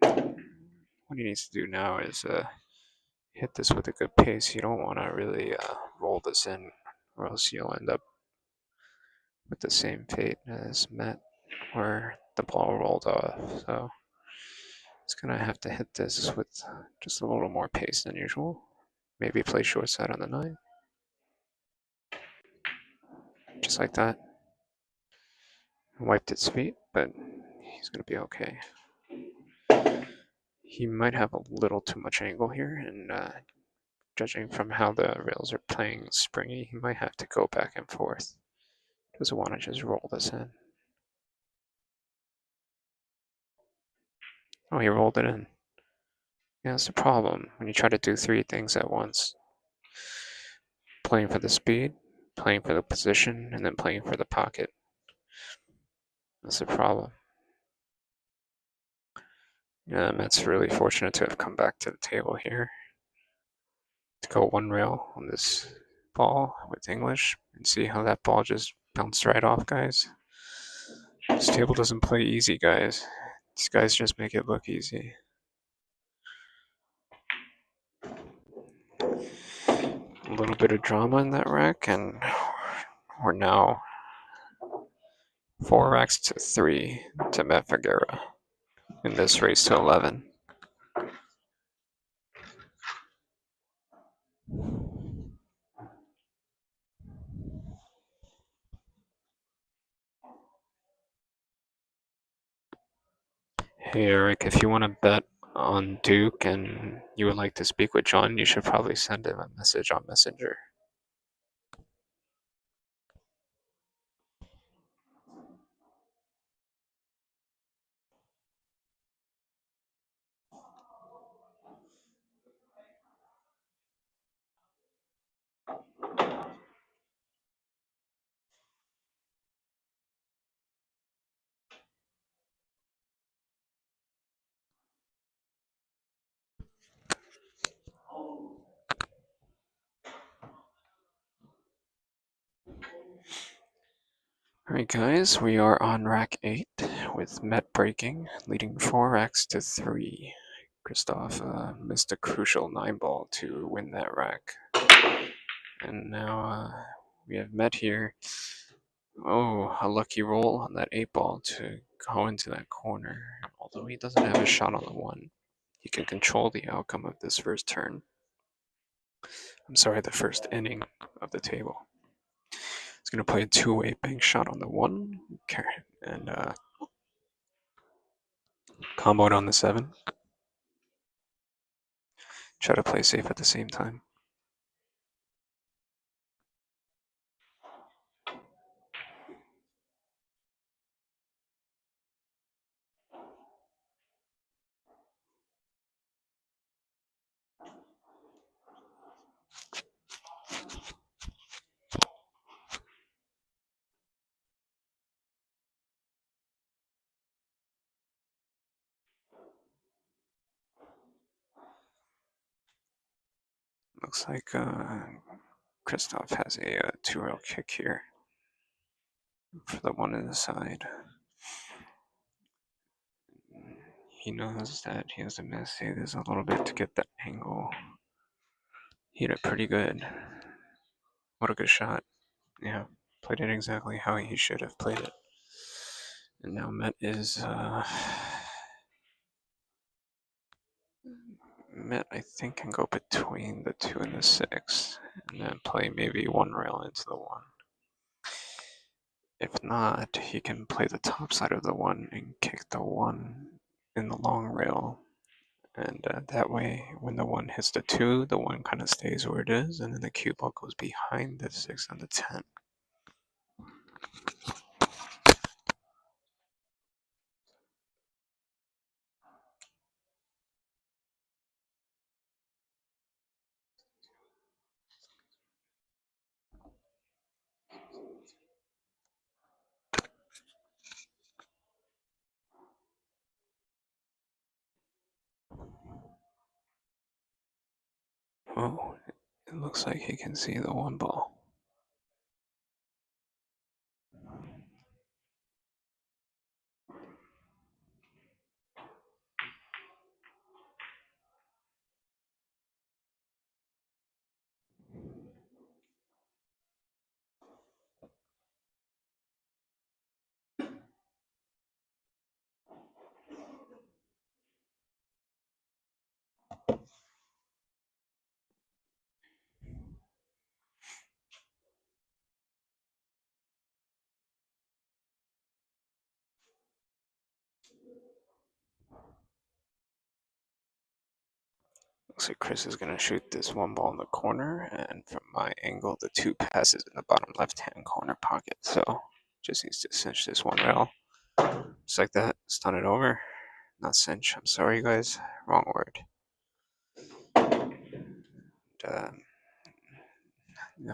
what he needs to do now is hit this with a good pace. You don't want to really roll this in, or else you'll end up with the same fate as Mhet, where the ball rolled off. So he's gonna have to hit this with just a little more pace than usual. Maybe play short side on the 9. Just like that. Wiped its feet, but he's gonna be okay. He might have a little too much angle here, and judging from how the rails are playing springy, he might have to go back and forth. Doesn't want to just roll this in. Oh, he rolled it in. Yeah, that's the problem when you try to do 3 things at once. Playing for the speed, playing for the position, and then playing for the pocket. That's the problem. Yeah, Mhet's really fortunate to have come back to the table here. To go one rail on this ball with English and see how that ball just bounced right off, guys. This table doesn't play easy, guys. These guys just make it look easy. A little bit of drama in that rack, and we're now 4 racks to 3 to Mhet Vergara in this race to 11. Hey Eric, if you want to bet on Duke and you would like to speak with John, you should probably send him a message on Messenger. Alright guys, we are on rack 8 with Mhet breaking, leading 4 racks to 3. Christoph missed a crucial 9 ball to win that rack. And now we have Mhet here. Oh, a lucky roll on that 8 ball to go into that corner. Although he doesn't have a shot on the 1, he can control the outcome of this first turn. I'm sorry, the first inning of the table. He's going to play a 2-way bank shot on the 1 and combo it on the 7. Try to play safe at the same time. Looks like Christoph has a 2-rail kick here for the one in the side. He knows that he has to miss this a little bit to get that angle. He hit it pretty good. What a good shot. Yeah, played it exactly how he should have played it. And now Mhet is Mhet, I think, can go between the 2 and the 6, and then play maybe 1 rail into the 1. If not, he can play the top side of the 1 and kick the 1 in the long rail. And that way, when the 1 hits the 2, the 1 kind of stays where it is, and then the cue ball goes behind the 6 and the 10. Oh, it looks like he can see the 1 ball. Looks like Chris is going to shoot this 1 ball in the corner, and from my angle, the 2 passes in the bottom left-hand corner pocket. So just needs to cinch this 1 rail. Just like that, stun it over. Not cinch, I'm sorry guys, wrong word. And,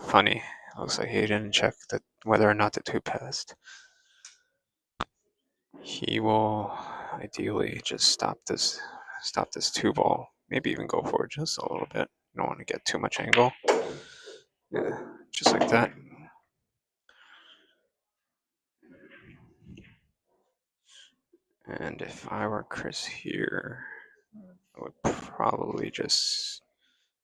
funny, looks like he didn't check whether or not the 2 passed. He will ideally just stop this 2 ball, maybe even go for it just a little bit. You don't want to get too much angle. Yeah, just like that. And if I were Chris here, I would probably just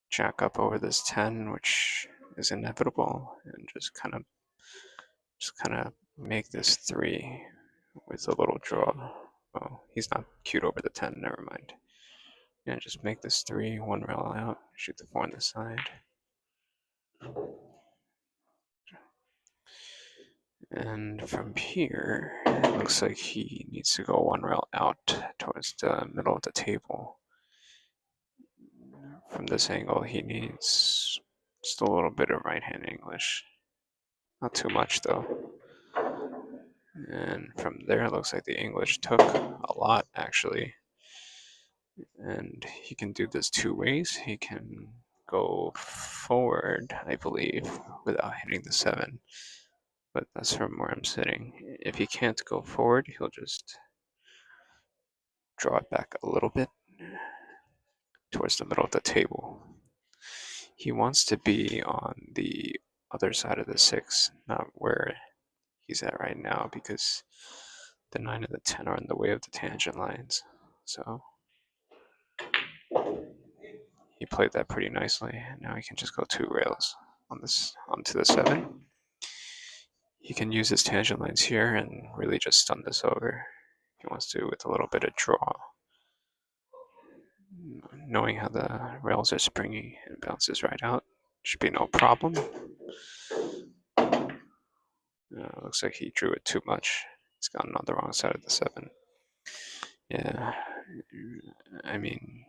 jack up over this 10, which is inevitable, and just kind of make this 3 with a little draw. Oh, he's not queued over the 10, never mind. Yeah, just make this 3, 1 rail out, shoot the 4 on the side. And from here, it looks like he needs to go 1 rail out towards the middle of the table. From this angle, he needs just a little bit of right-hand English. Not too much, though. And from there, it looks like the English took a lot, actually. And he can do this 2 ways. He can go forward, I believe, without hitting the 7. But that's from where I'm sitting. If he can't go forward, he'll just draw it back a little bit towards the middle of the table. He wants to be on the other side of the 6, not where he's at right now, because the 9 and the 10 are in the way of the tangent lines. So he played that pretty nicely. Now he can just go 2 rails on this onto the 7. He can use his tangent lines here and really just stun this over if he wants to with a little bit of draw. Knowing how the rails are springy and bounces right out, should be no problem. Looks like he drew it too much. He's gotten on the wrong side of the 7. Yeah, I mean,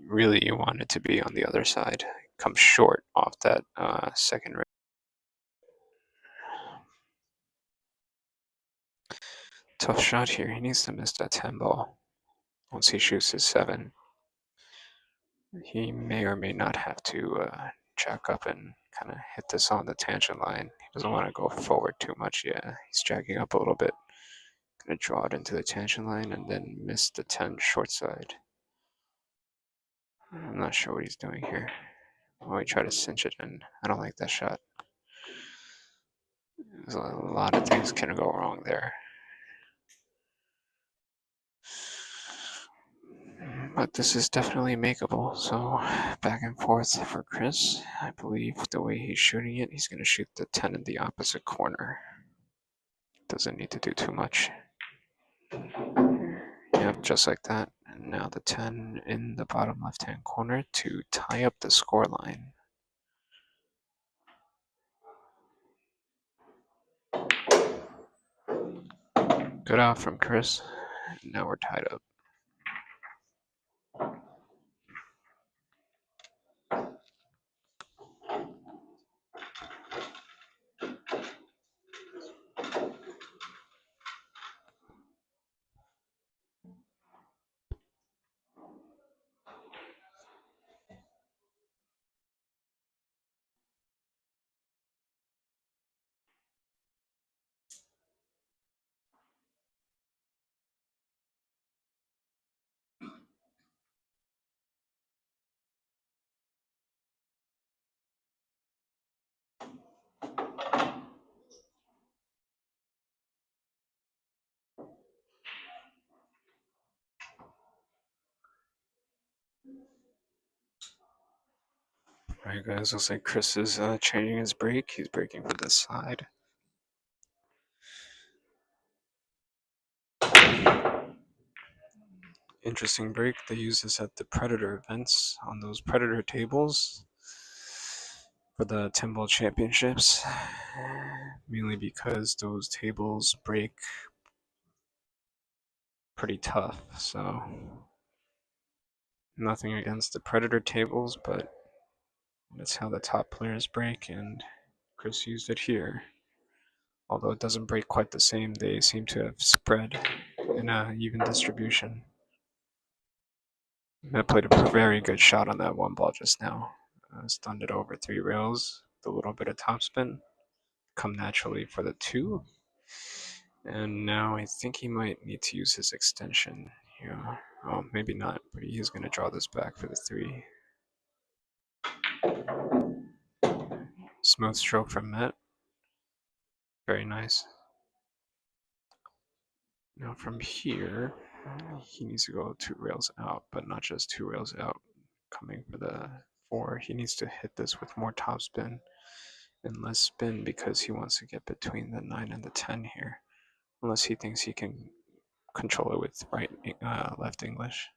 really you want it to be on the other side. Come short off that second rail. Tough shot here. He needs to miss that 10 ball. Once he shoots his 7, he may or may not have to jack up and kind of hit this on the tangent line. He doesn't want to go forward too much. Yeah, he's jacking up a little bit. Gonna draw it into the tangent line and then miss the 10 short side. I'm not sure what he's doing here. Oh, he tried to cinch it in. I don't like that shot. There's a lot of things can go wrong there. But this is definitely makeable, so back and forth for Chris. I believe the way he's shooting it, he's going to shoot the 10 in the opposite corner. Doesn't need to do too much. Yep, just like that. And now the 10 in the bottom left-hand corner to tie up the score line. Good out from Chris. Now we're tied up. Alright guys, looks like Chris is changing his break. He's breaking for the side. Interesting break. They use this at the Predator events on those Predator tables for the 10 ball championships. Mainly because those tables break pretty tough. So nothing against the Predator tables, but that's how the top players break, and Chris used it here. Although it doesn't break quite the same, they seem to have spread in an even distribution. I played a very good shot on that one ball just now. Stunned it over 3 rails with a little bit of topspin. Come naturally for the 2. And now I think he might need to use his extension here. Oh, maybe not, but he is going to draw this back for the 3. Smooth stroke from Mhet. Very nice. Now from here, he needs to go 2 rails out, but not just 2 rails out. Coming for the 4, he needs to hit this with more topspin and less spin because he wants to get between the 9 and the 10 here. Unless he thinks he can control it with left English.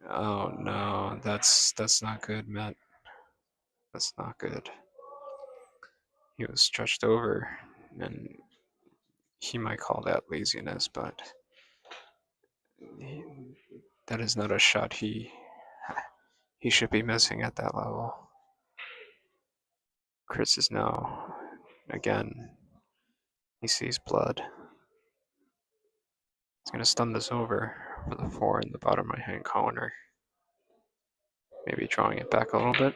Oh no, that's not good, Mhet. That's not good. He was stretched over, and he might call that laziness, but that is not a shot he should be missing at that level. Chris is now, again, he sees blood. He's going to stun this over for the 4 in the bottom right hand corner. Maybe drawing it back a little bit.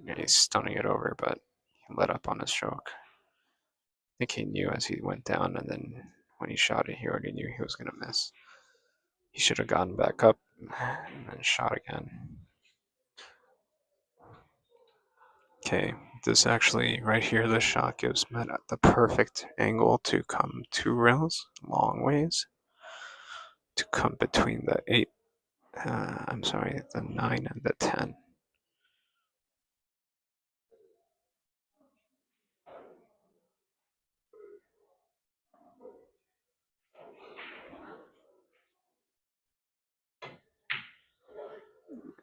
Yeah, he's stunning it over, but he let up on his stroke. I think he knew as he went down, and then when he shot it, he already knew he was going to miss. He should have gotten back up and then shot again. Okay, this actually, right here, this shot gives Mhet the perfect angle to come 2 rails, long ways, to come between the 8, the 9 and the 10.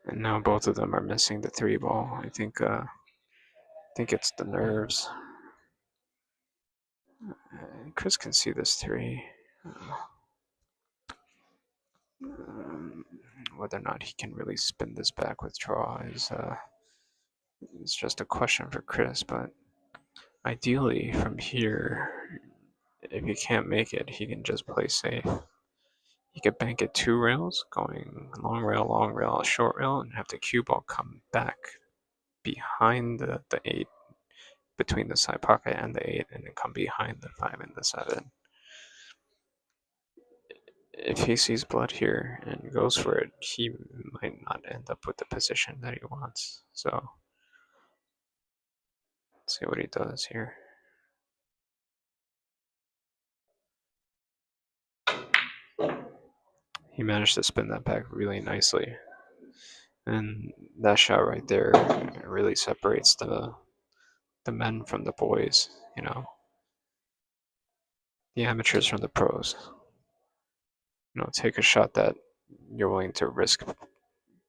And now both of them are missing the 3 ball. I think it's the nerves. Chris can see this 3. Whether or not he can really spin this back with draw is just a question for Chris. But ideally, from here, if he can't make it, he can just play safe. He could bank it 2 rails, going long rail, short rail, and have the cue ball come back behind the 8, between the side pocket and the 8, and then come behind the 5 and the 7. if he sees blood here and goes for it, he might not end up with the position that he wants. So let's see what he does here. He managed to spin that back really nicely. And that shot right there really separates the men from the boys, you know, the amateurs from the pros. You know, take a shot that you're willing to risk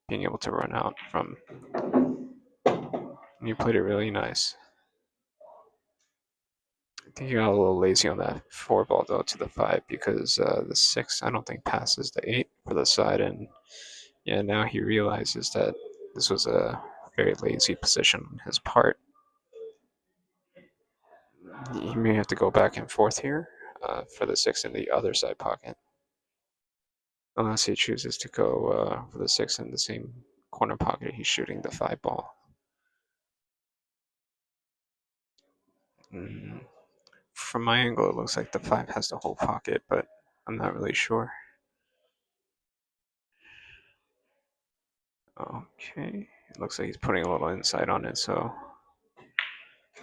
being able to run out from. And you played it really nice. I think you got a little lazy on that 4 ball though to the 5 because the 6 I don't think passes the 8 for the side, and yeah, now he realizes that this was a very lazy position on his part. He may have to go back and forth here for the 6 in the other side pocket, unless he chooses to go for the 6 in the same corner pocket he's shooting the 5 ball. From my angle, it looks like the 5 has the whole pocket, but I'm not really sure. Okay, it looks like he's putting a little inside on it, so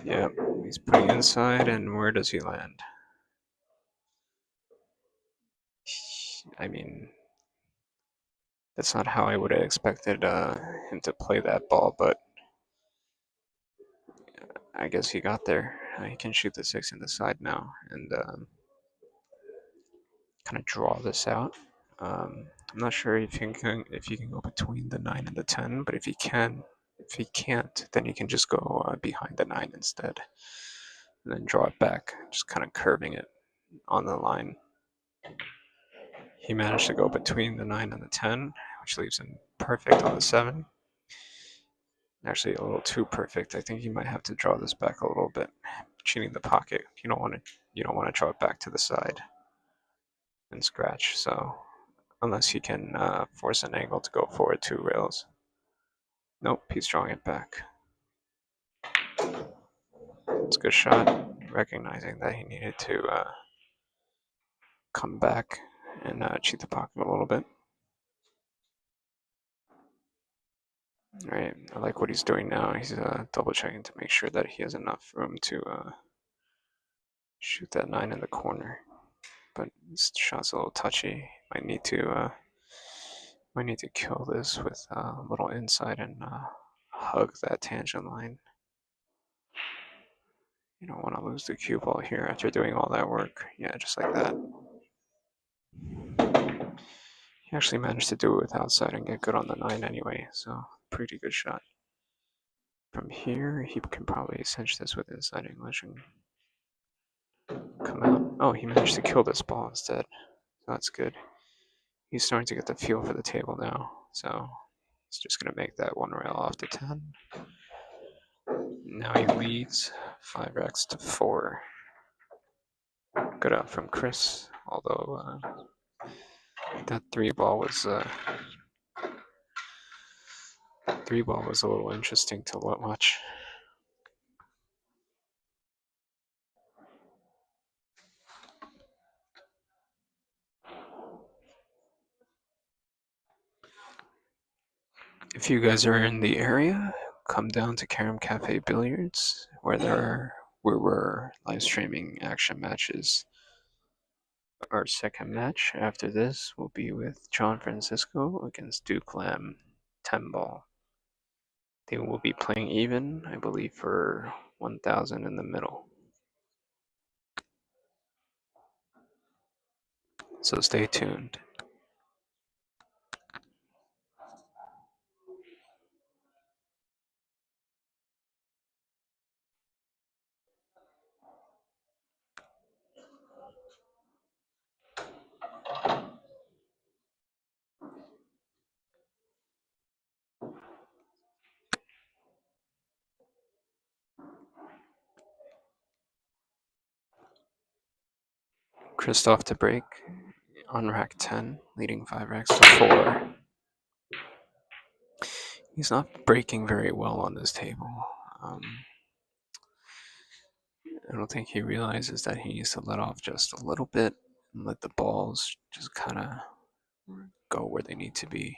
yeah, he's putting inside, and where does he land? I mean, that's not how I would have expected him to play that ball, but I guess he got there. He can shoot the 6 in the side now and kind of draw this out. I'm not sure if you can go between the 9 and the 10, but if he can't, then you can just go behind the 9 instead, and then draw it back, just kind of curving it on the line. He managed to go between the 9 and the 10, which leaves him perfect on the 7. Actually, a little too perfect. I think he might have to draw this back a little bit, cheating the pocket. You don't want to draw it back to the side and scratch. So unless he can force an angle to go forward 2 rails. Nope, he's drawing it back. It's a good shot, recognizing that he needed to come back and cheat the pocket a little bit. All right, I like what he's doing now. He's double checking to make sure that he has enough room to shoot that 9 in the corner. But this shot's a little touchy. Might need to kill this with a little inside and hug that tangent line. You don't want to lose the cue ball here after doing all that work. Yeah, just like that. He actually managed to do it with outside and get good on the 9 anyway, so pretty good shot. From here, he can probably cinch this with inside English and come out. Oh, he managed to kill this ball instead. So that's good. He's starting to get the feel for the table now, so he's just going to make that 1 rail off to 10. Now he leads 5x to 4. Good out from Chris, although that 3 ball was a little interesting to watch. If you guys are in the area, come down to Carom Cafe Billiards, where we're live streaming action matches. Our second match after this will be with John Francisco against Duke Lamb 10 ball. They will be playing even, I believe, for 1,000 in the middle. So stay tuned. Christoph to break on rack 10, leading 5 racks to 4. He's not breaking very well on this table. I don't think he realizes that he needs to let off just a little bit and let the balls just kind of go where they need to be.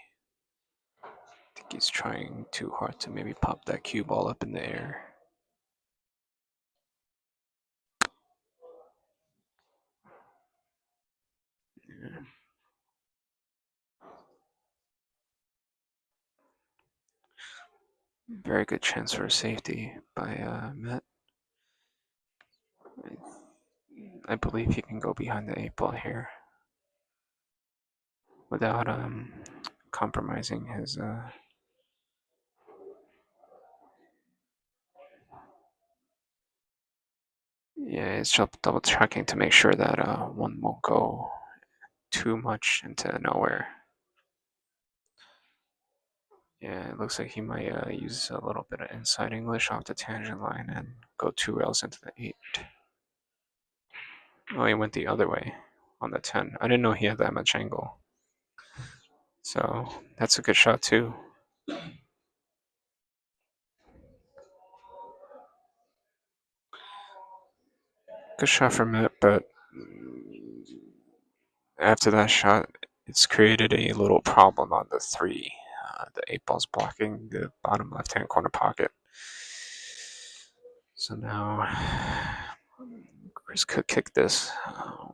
I think he's trying too hard to maybe pop that cue ball up in the air. Yeah. Very good chance for a safety by Mhet. I believe he can go behind the 8 ball here without compromising his. Yeah, it's just double checking to make sure that one won't go too much into nowhere. Yeah, it looks like he might use a little bit of inside English off the tangent line and go 2 rails into the 8. Oh, he went the other way on the 10. I didn't know he had that much angle. So that's a good shot too. Good shot from it, but after that shot, it's created a little problem on the 3. The 8 ball's blocking the bottom left-hand corner pocket. So now Chris could kick this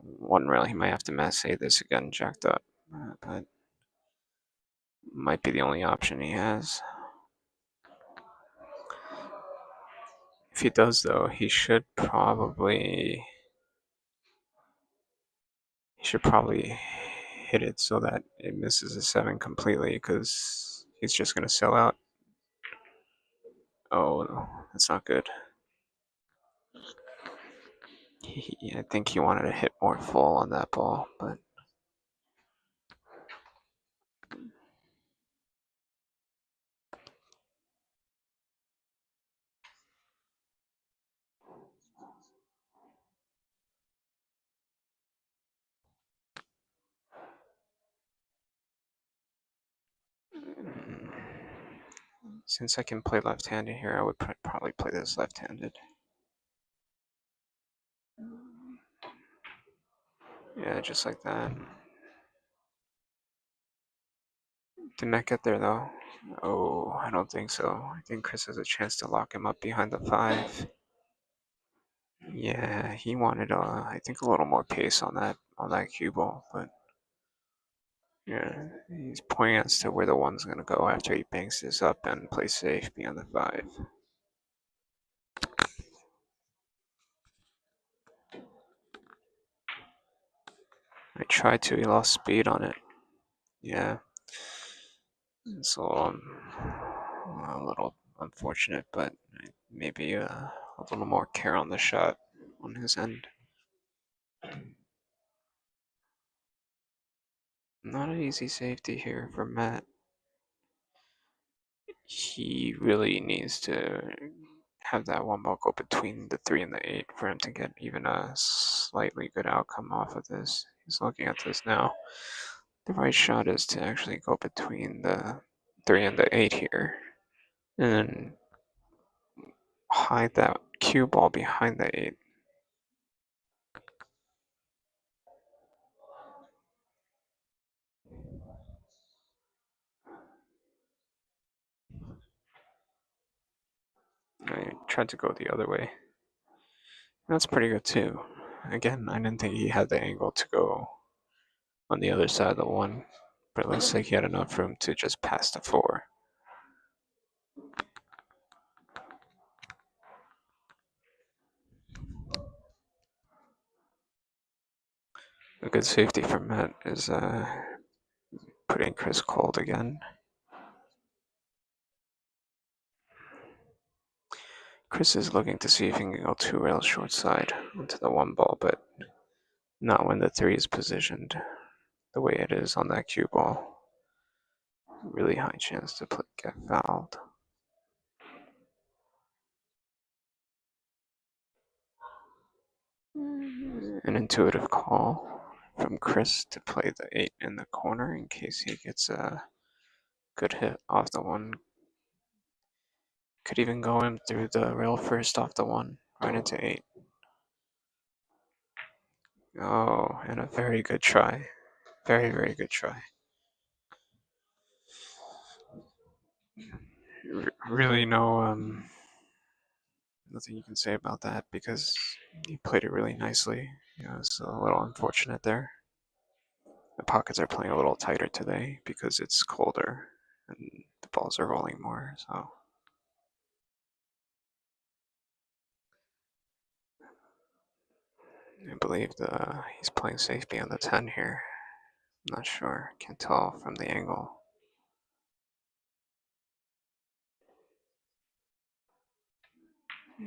1 rail. He might have to mass save this again, jacked up, but might be the only option he has. If he does, though, he should probably hit it so that it misses a 7 completely, because he's just going to sell out. Oh, no, that's not good. I think he wanted to hit more full on that ball, but since I can play left-handed here, I would probably play this left-handed. Yeah, just like that. Did Mhet get there, though? Oh, I don't think so. I think Chris has a chance to lock him up behind the 5. Yeah, he wanted, I think, a little more pace on that cue ball, but yeah, he's pointing as to where the 1's gonna go after he banks this up and plays safe beyond the 5. I tried to, he lost speed on it. Yeah, so a little unfortunate, but maybe a little more care on the shot on his end. Not an easy safety here for Mhet. He really needs to have that 1 ball go between the 3 and the 8 for him to get even a slightly good outcome off of this. He's looking at this now. The right shot is to actually go between the 3 and the 8 here, and then hide that cue ball behind the 8. I tried to go the other way. That's pretty good too. Again, I didn't think he had the angle to go on the other side of the 1, but it looks like he had enough room to just pass the 4. A good safety from Mhet is putting Chris cold again. Chris is looking to see if he can go 2 rails short side onto the 1 ball, but not when the 3 is positioned the way it is on that cue ball. Really high chance to get fouled. An intuitive call from Chris to play the 8 in the corner in case he gets a good hit off the 1. Could even go him through the rail first off the 1, right into 8. Oh, and a very good try. Very, very good try. Really, nothing you can say about that because he played it really nicely. It's a little unfortunate there. The pockets are playing a little tighter today because it's colder and the balls are rolling more. So I believe he's playing safe beyond the 10 here. I'm not sure. Can't tell from the angle.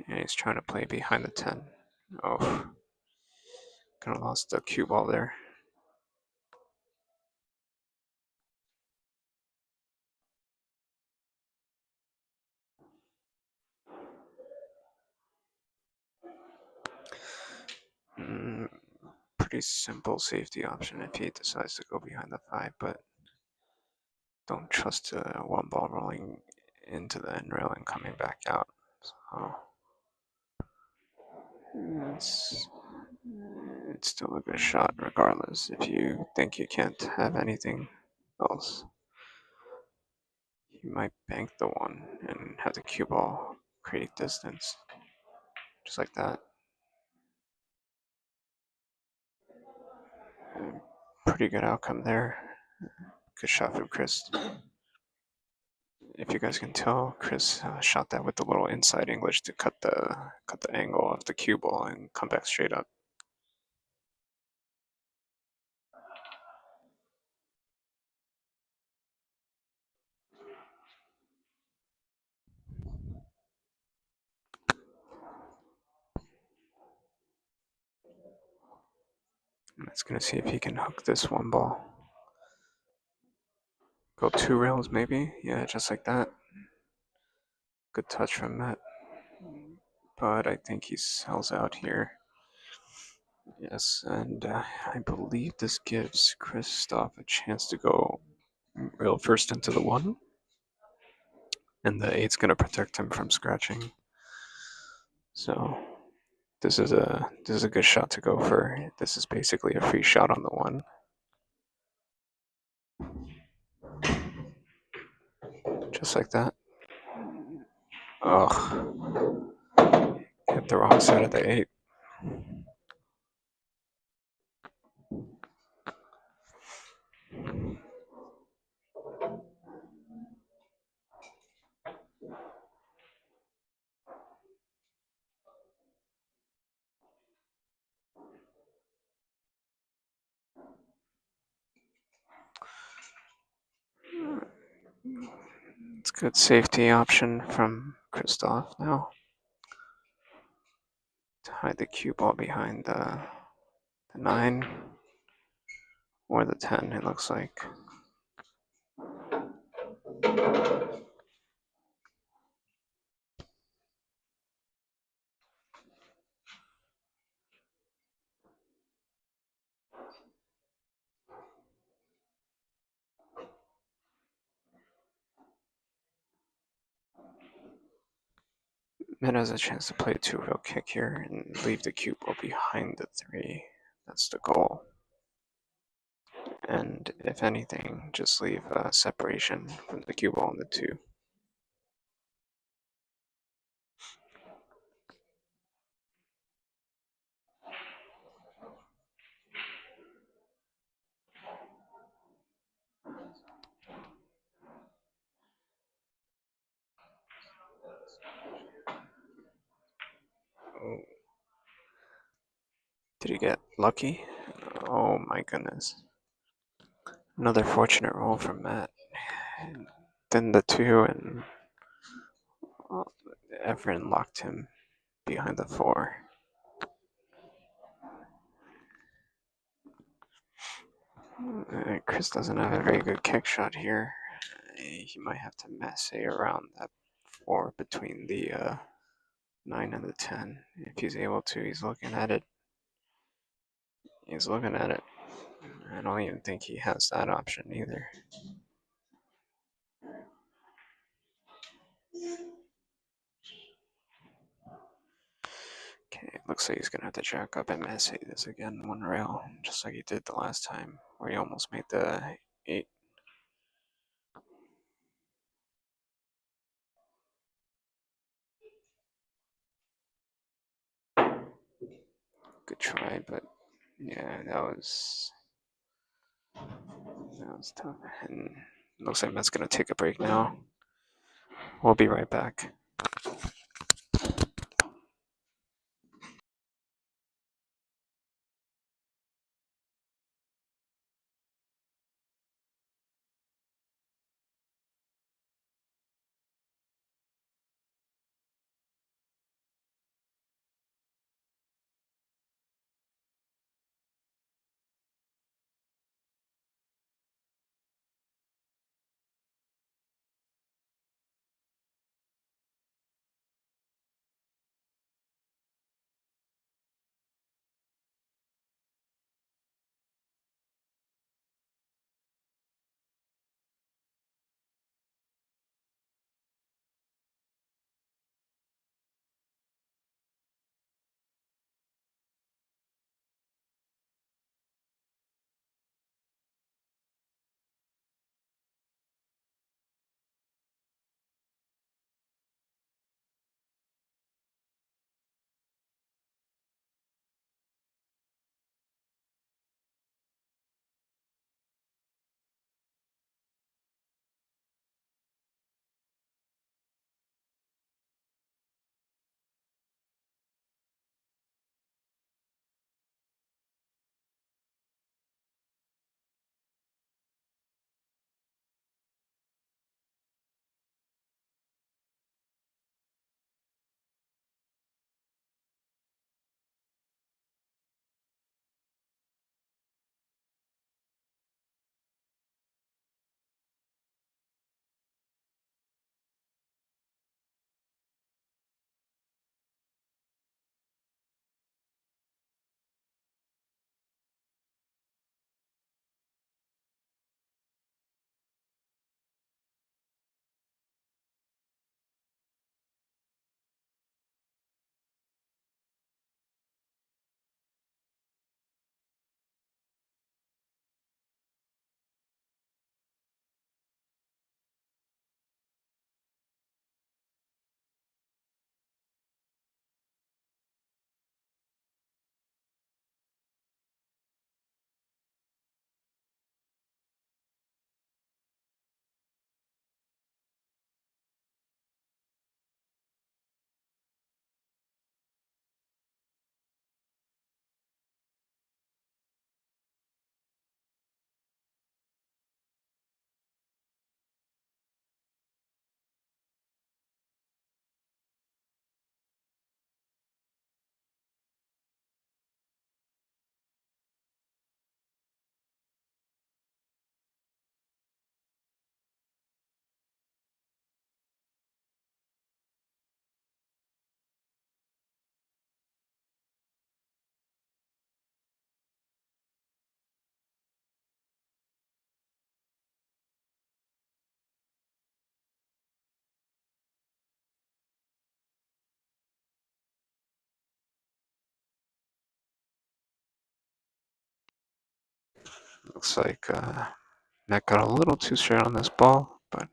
And he's trying to play behind the 10. Oh, kind of lost the cue ball there. Pretty simple safety option if he decides to go behind the 5, but don't trust one ball rolling into the end rail and coming back out. So it's still a good shot regardless if you think you can't have anything else. You might bank the 1 and have the cue ball create distance. Just like that. Pretty good outcome there. Good shot from Chris. If you guys can tell, Chris shot that with the little inside English to cut the angle of the cue ball and come back straight up. Let's gonna see if he can hook this 1 ball. Go 2 rails maybe? Yeah, just like that. Good touch from Mhet. But I think he sells out here. Yes, and I believe this gives Christoph a chance to go rail first into the 1. And the 8's gonna protect him from scratching. So this is a good shot to go for. This is basically a free shot on the 1. Just like that. Oh, hit the wrong side of the 8. It's a good safety option from Christoph now. To hide the cue ball behind the 9 or the 10, it looks like. Mhet has a chance to play a 2-rail kick here and leave the cue ball behind the 3. That's the goal. And if anything, just leave separation from the cue ball and the 2. Oh. Did he get lucky? Oh my goodness. Another fortunate roll from Mhet. Then the 2 and Everin locked him behind the 4. Chris doesn't have a very good kick shot here. He might have to mess around that 4 between the 9 and the 10. If he's able to, he's looking at it. He's looking at it. I don't even think he has that option either. Okay, looks like he's gonna have to jack up and mess this again, one rail, just like he did the last time, where he almost made the 8. Good try, but yeah, that was tough. And looks like Mhet's gonna take a break now. We'll be right back. Looks like Mhet got a little too straight on this ball, but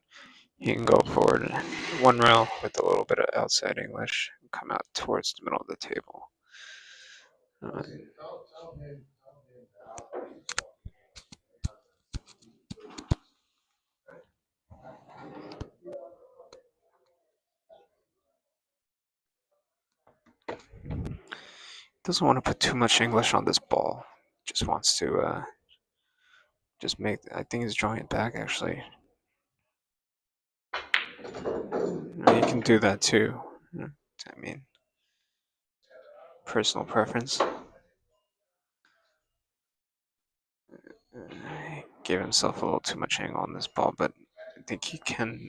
he can go forward one rail with a little bit of outside English and come out towards the middle of the table. Doesn't want to put too much English on this ball. Just wants to just make. I think he's drawing it back actually. You can do that too. I mean, personal preference. Gave himself a little too much angle on this ball, but I think he can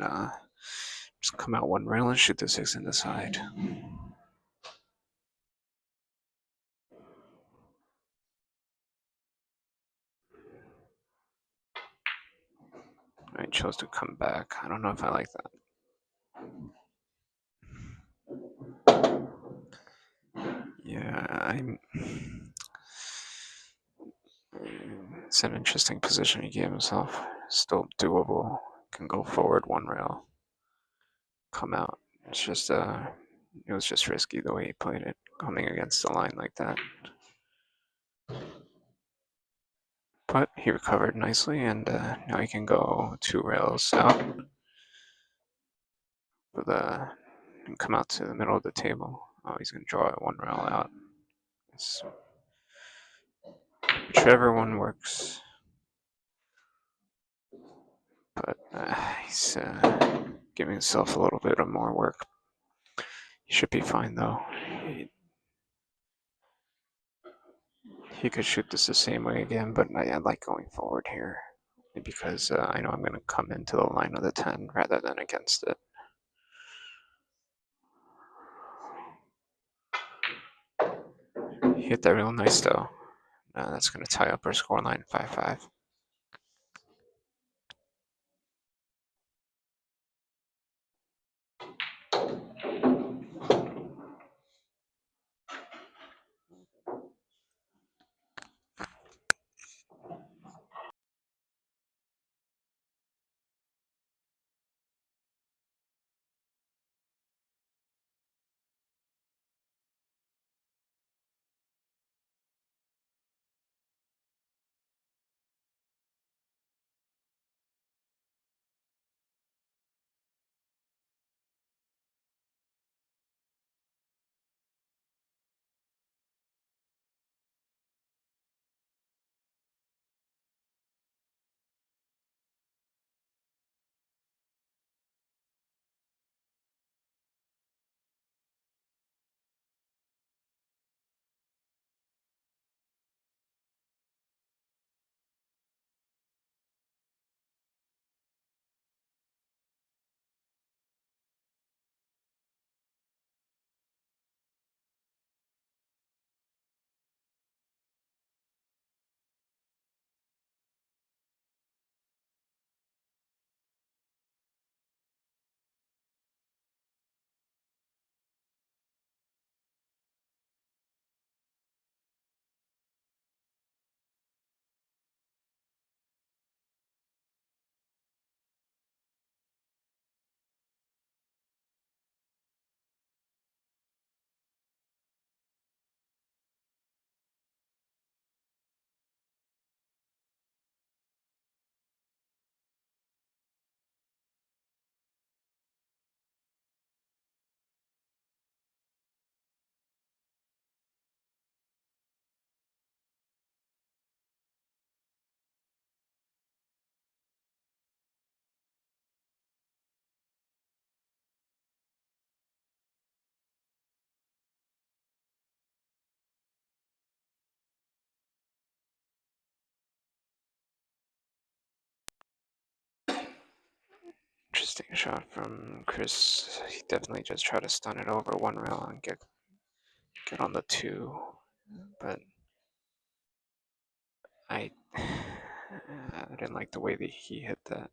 just come out one rail and shoot the 6 in the side. I chose to come back. I don't know if I like that. Yeah, it's an interesting position he gave himself. Still doable. Can go forward one rail, come out. It's just it was just risky the way he played it, coming against the line like that. But he recovered nicely, and now he can go 2 rails out for the and come out to the middle of the table. Oh, he's gonna draw 1 rail out. It's, whichever one works. But he's giving himself a little bit of more work. He should be fine though. He could shoot this the same way again, but I like going forward here because I know I'm going to come into the line of the 10 rather than against it. He hit that real nice though. That's going to tie up our scoreline 5-5. Interesting shot from Chris. He definitely just tried to stun it over 1 rail and get on the 2, but I I didn't like the way that he hit that.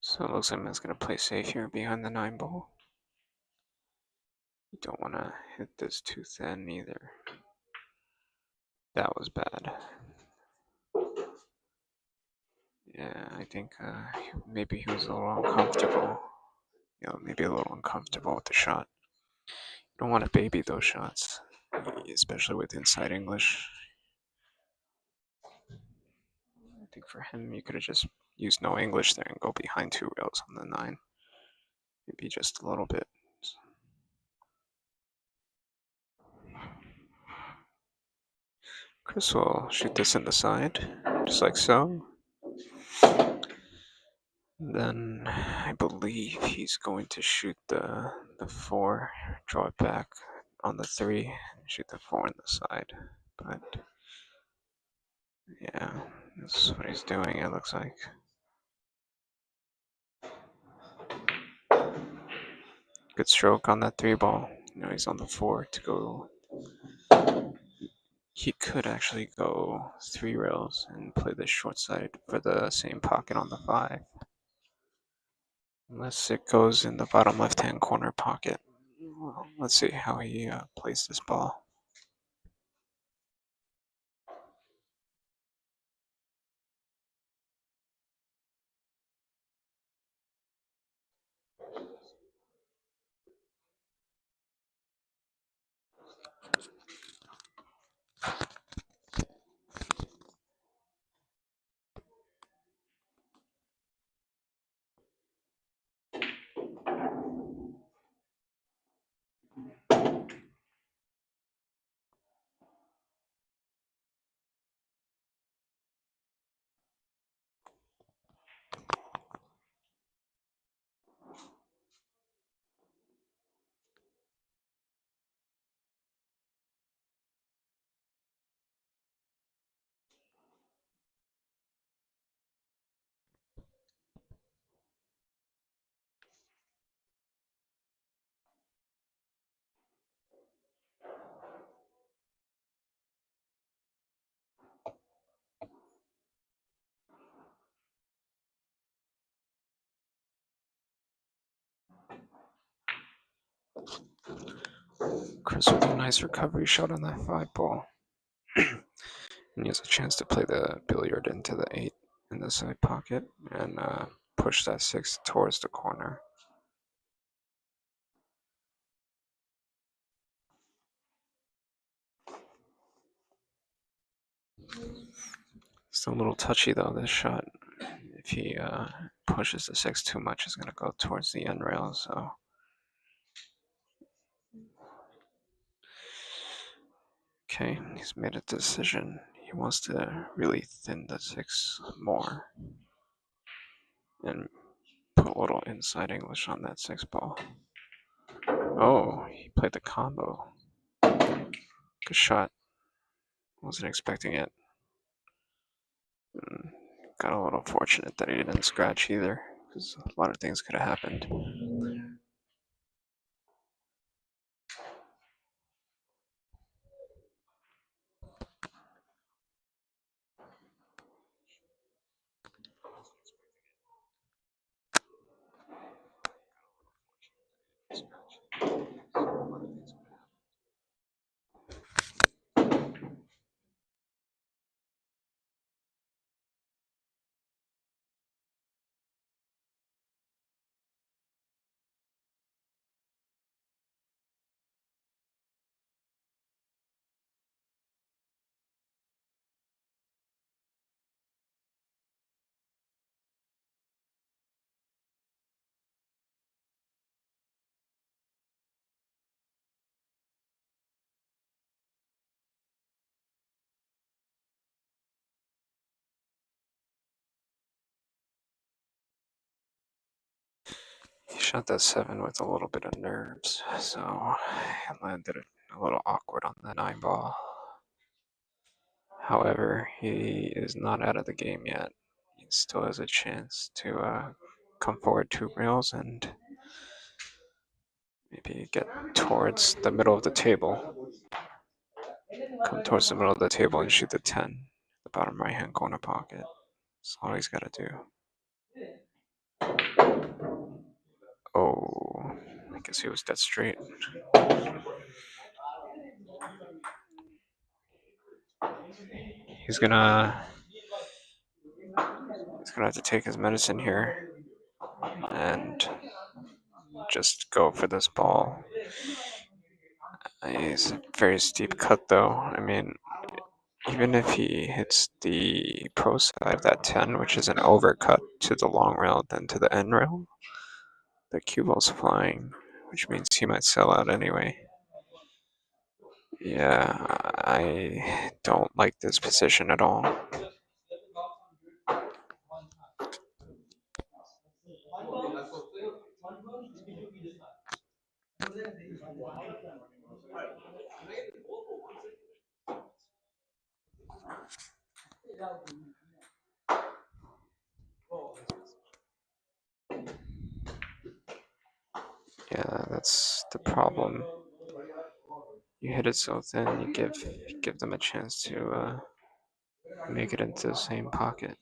So it looks like Mhet's going to play safe here behind the 9 ball. You don't want to hit this too thin either. That was bad. Yeah, I think maybe he was a little uncomfortable. Maybe a little uncomfortable with the shot. You don't want to baby those shots, especially with inside English. I think for him, you could have just used no English there and go behind 2 rails on the 9. Maybe just a little bit. Chris will shoot this in the side, just like so. Then I believe he's going to shoot the 4, draw it back on the 3, shoot the 4 on the side. But yeah, That's what he's doing, it looks like. Good stroke on that 3 ball. Now he's on the 4 to go. He could actually go 3 rails and play the short side for the same pocket on the 5. Unless it goes in the bottom left-hand corner pocket. Well, let's see how he plays this ball. Chris with a nice recovery shot on that 5 ball. And he has a chance to play the billiard into the 8 in the side pocket and push that 6 towards the corner. Still a little touchy though, this shot. If he pushes the 6 too much, it's going to go towards the end rail, so. Okay, he's made a decision. He wants to really thin the 6 more and put a little inside English on that 6 ball. Oh, he played the combo. Good shot. Wasn't expecting it. Got a little fortunate that he didn't scratch either, because a lot of things could have happened. He shot that 7 with a little bit of nerves, so it landed a little awkward on the 9 ball. However, he is not out of the game yet. He still has a chance to come forward 2 rails and maybe get towards the middle of the table. Come towards the middle of the table and shoot the 10, the bottom right-hand corner pocket. That's all he's got to do. Oh, I guess he was dead straight. He's gonna have to take his medicine here and just go for this ball. It's a very steep cut though. I mean, even if he hits the pro side of that 10, which is an overcut to the long rail, then to the end rail, the cue ball's flying, which means he might sell out anyway. Yeah, I don't like this position at all. Yeah, that's the problem. You hit it so thin, you give them a chance to make it into the same pocket.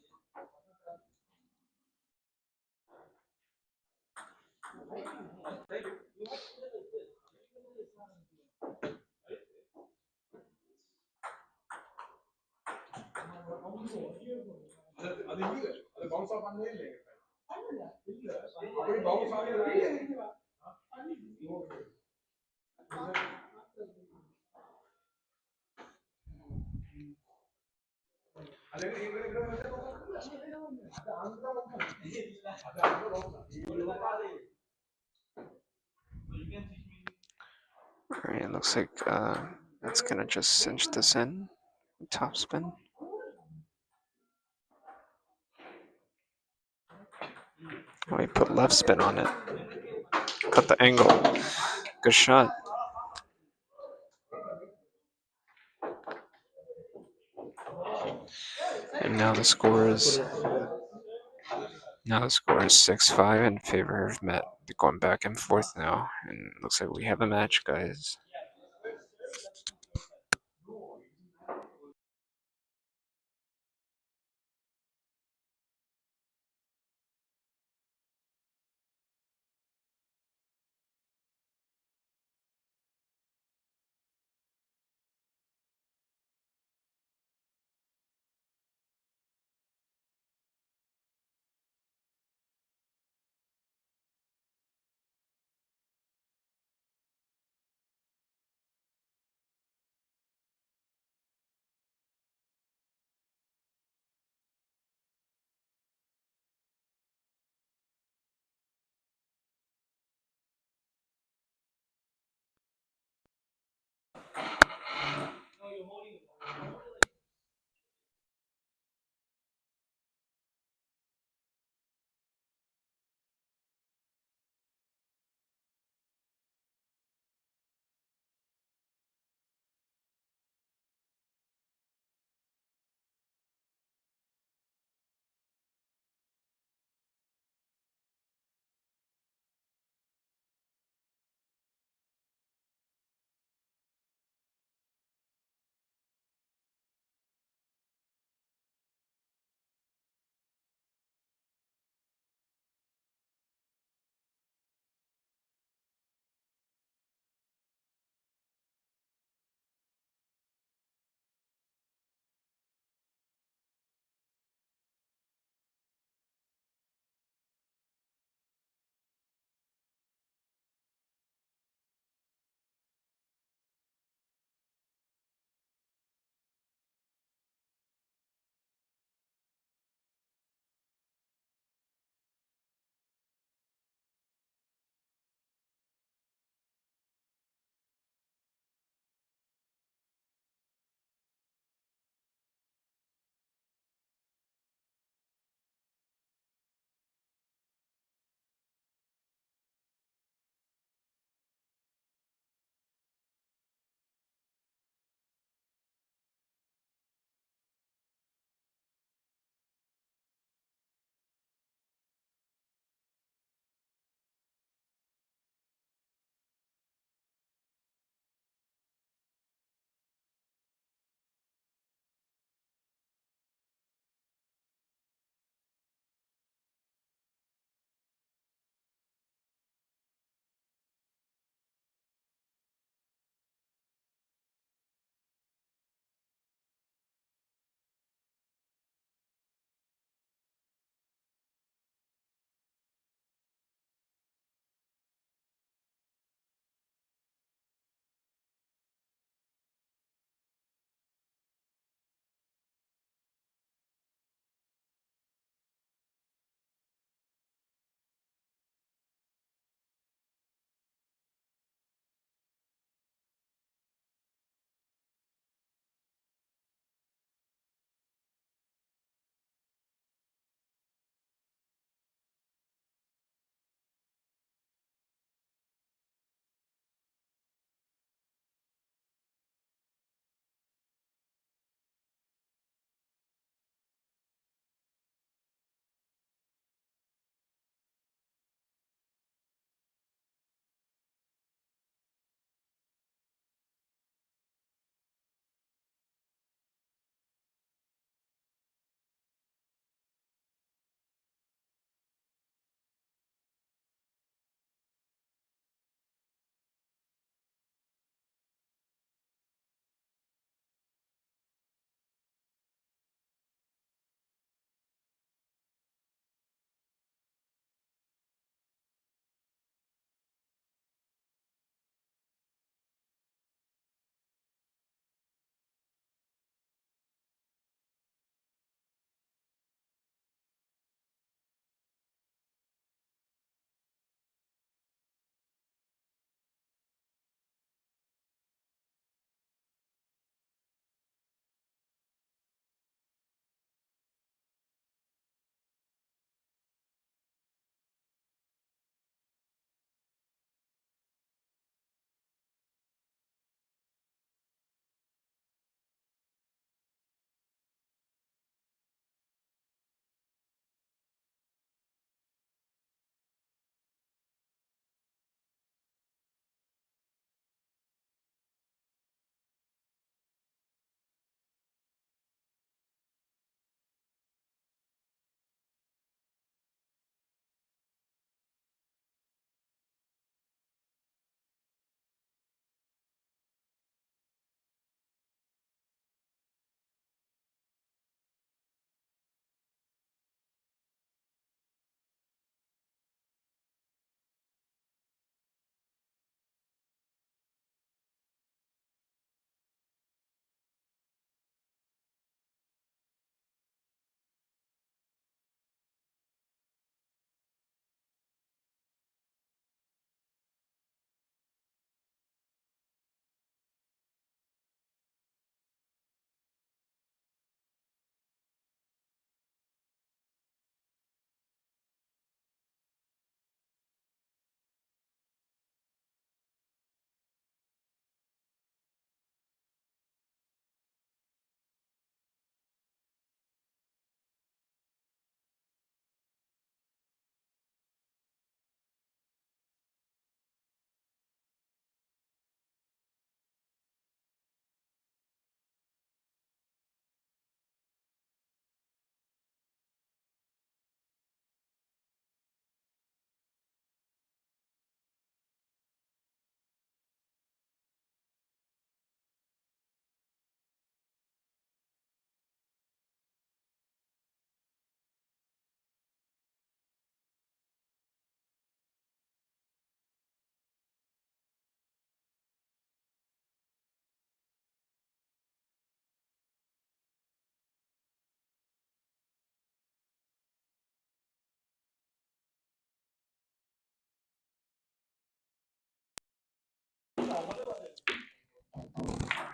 Alright, it looks like that's gonna just cinch this in. Top spin. We put left spin on it. Cut the angle. Good shot. And now the score is 6-5 in favor of Mhet. They're going back and forth now, and it looks like we have a match, guys.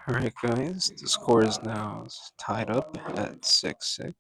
Alright guys, the score is now tied up at 6-6.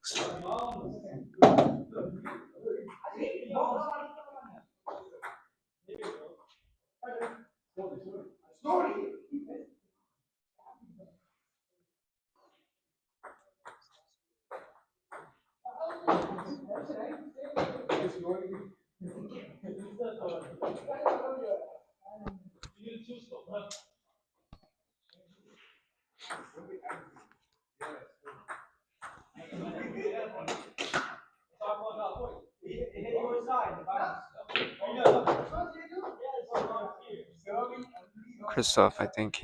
Christoph, I think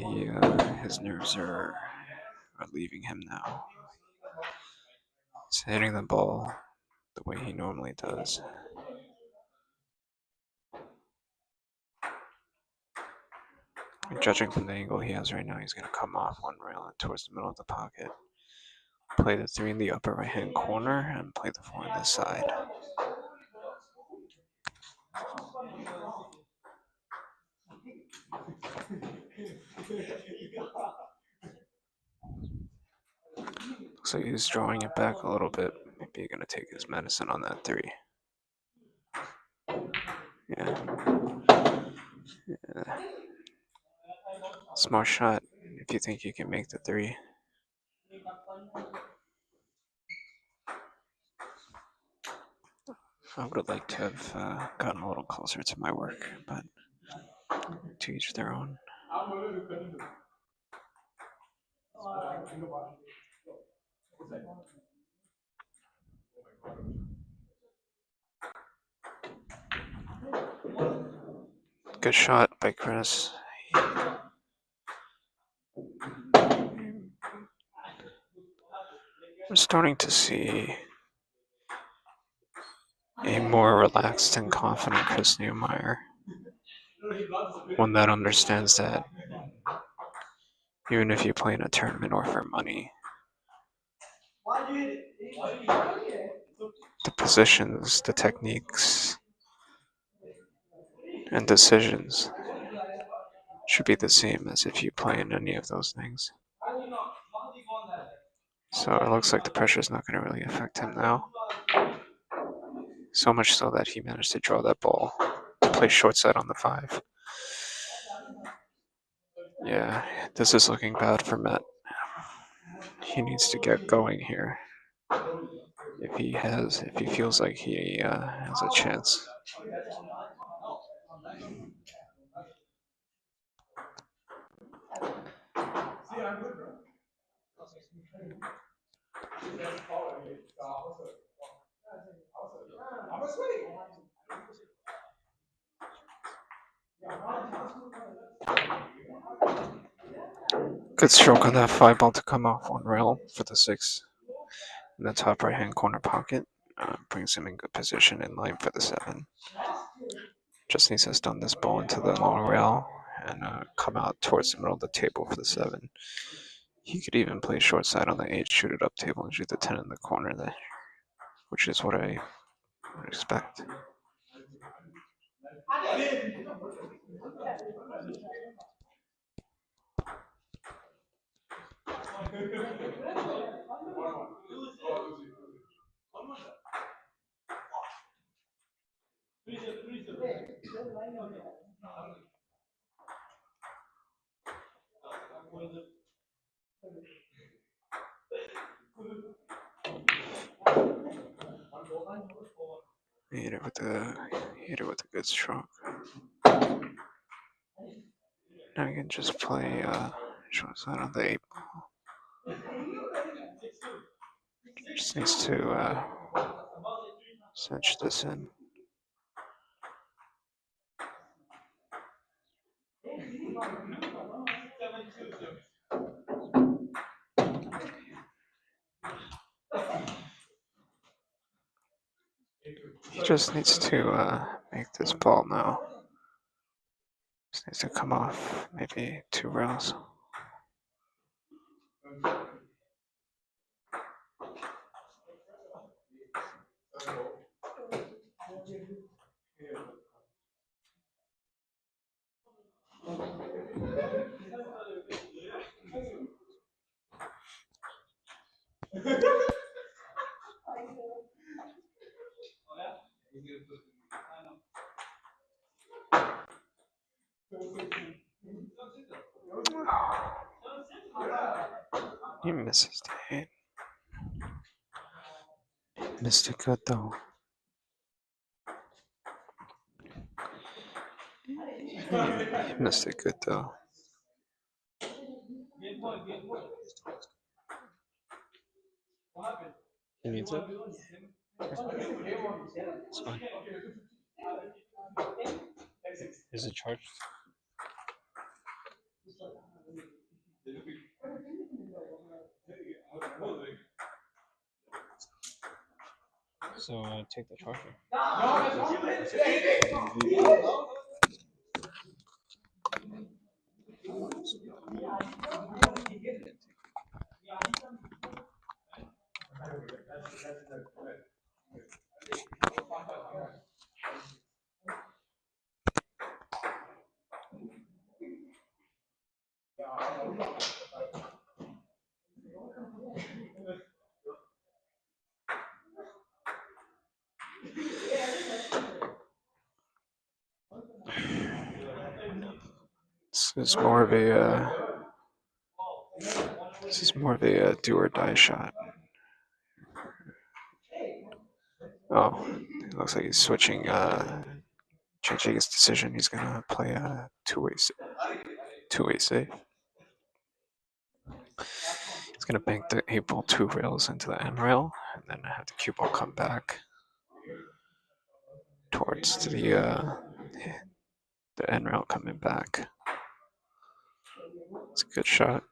his nerves are leaving him now. He's hitting the ball the way he normally does. Judging from the angle he has right now, he's going to come off one rail towards the middle of the pocket. Play the 3 in the upper right hand corner and play the 4 on the side. Looks like he's drawing it back a little bit. Maybe he's going to take his medicine on that 3. Yeah. Smart shot if you think you can make the 3. I would have liked to have gotten a little closer to my work, but to each their own. Good shot by Chris. We're starting to see a more relaxed and confident Chris Neumayer. One that understands that even if you play in a tournament or for money, the positions, the techniques, and decisions should be the same as if you play in any of those things. So it looks like the pressure is not going to really affect him now. So much so that he managed to draw that ball to play short side on the 5. Yeah, this is looking bad for Mhet. He needs to get going here. If he feels like he has a chance. Good stroke on that 5 ball to come off one rail for the 6 in the top right hand corner pocket. Brings him in good position in line for the 7. Just needs to stun this ball into the long rail and come out towards the middle of the table for the 7. He could even play short side on the 8, shoot it up table, and shoot the 10 in the corner there, which is what I would expect. Hit it with a good stroke. Now I can just play short side on the 8 ball. Just needs to cinch this in. He just needs to make this ball now. Just needs to come off maybe 2 rails. He misses the 8. Missed it good though. He missed it good though. He needs it. It's fine. Is it charged? So take the charger. This is more of a do or die shot. Oh, it looks like he's switching. Changing his decision. He's gonna play a two-way safe. He's gonna bank the 8-ball 2 rails into the N rail, and then have the cue ball come back towards the N rail coming back. It's a good shot.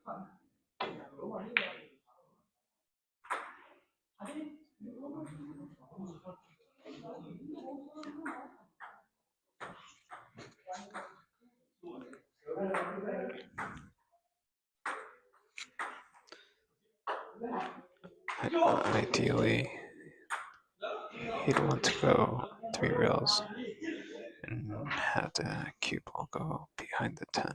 Ideally, he'd want to go 3 rails and have the cue ball go behind the 10.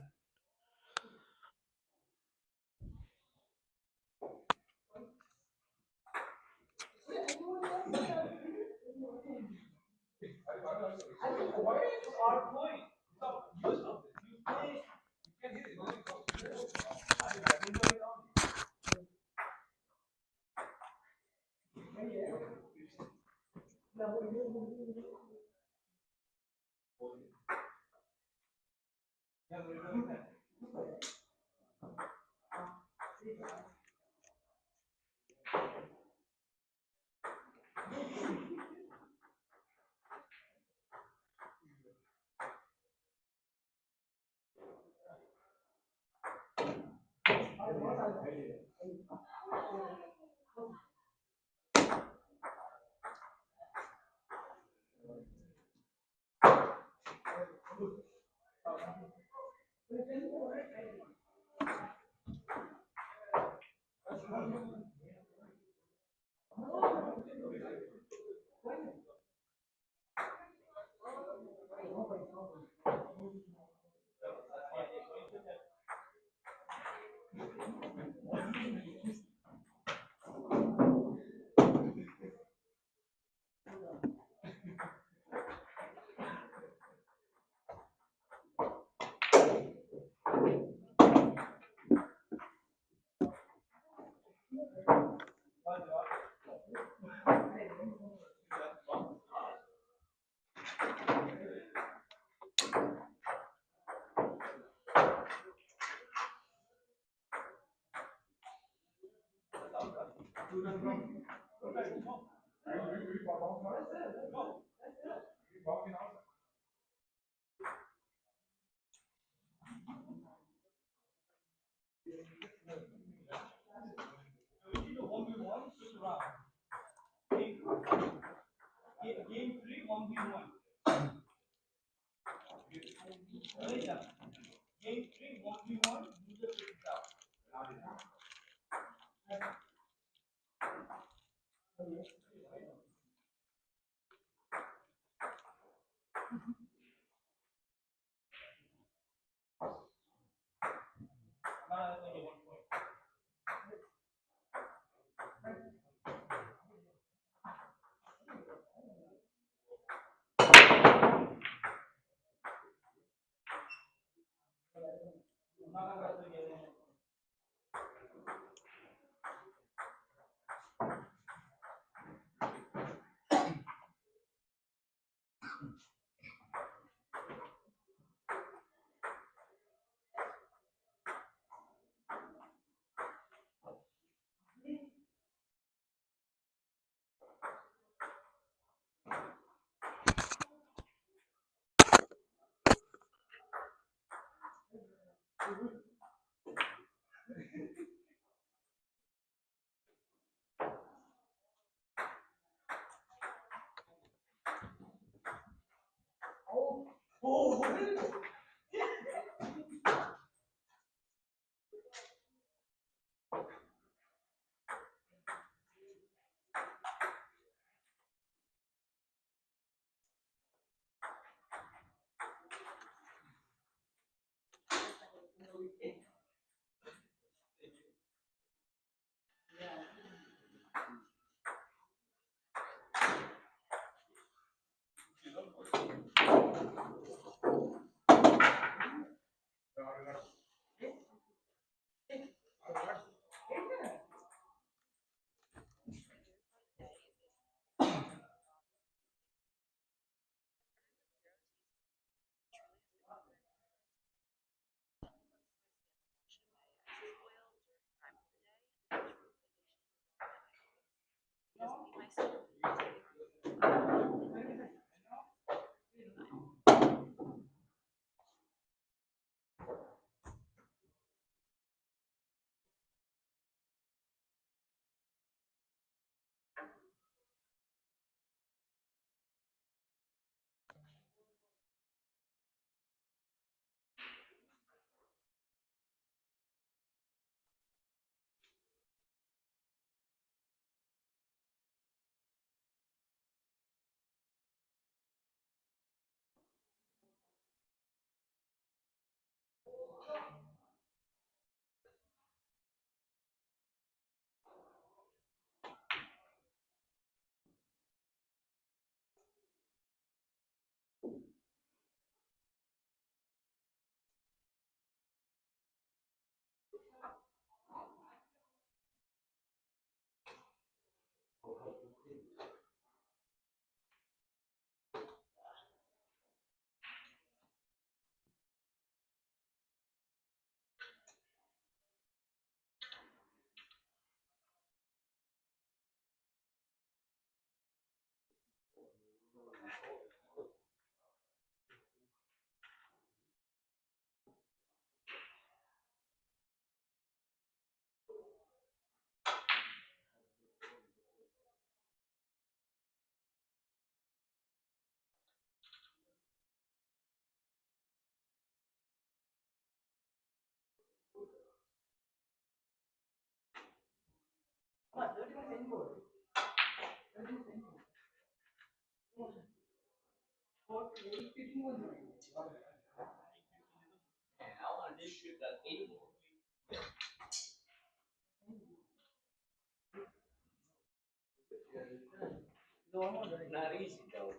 Not easy though.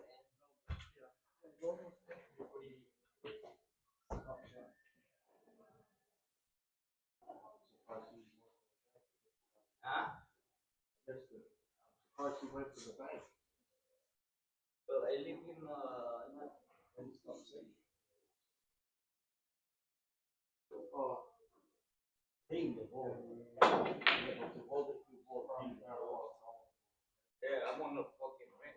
Huh? First he went to the bank. Well, I live in Oh, yeah, I'm on the fucking ring.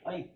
Ay,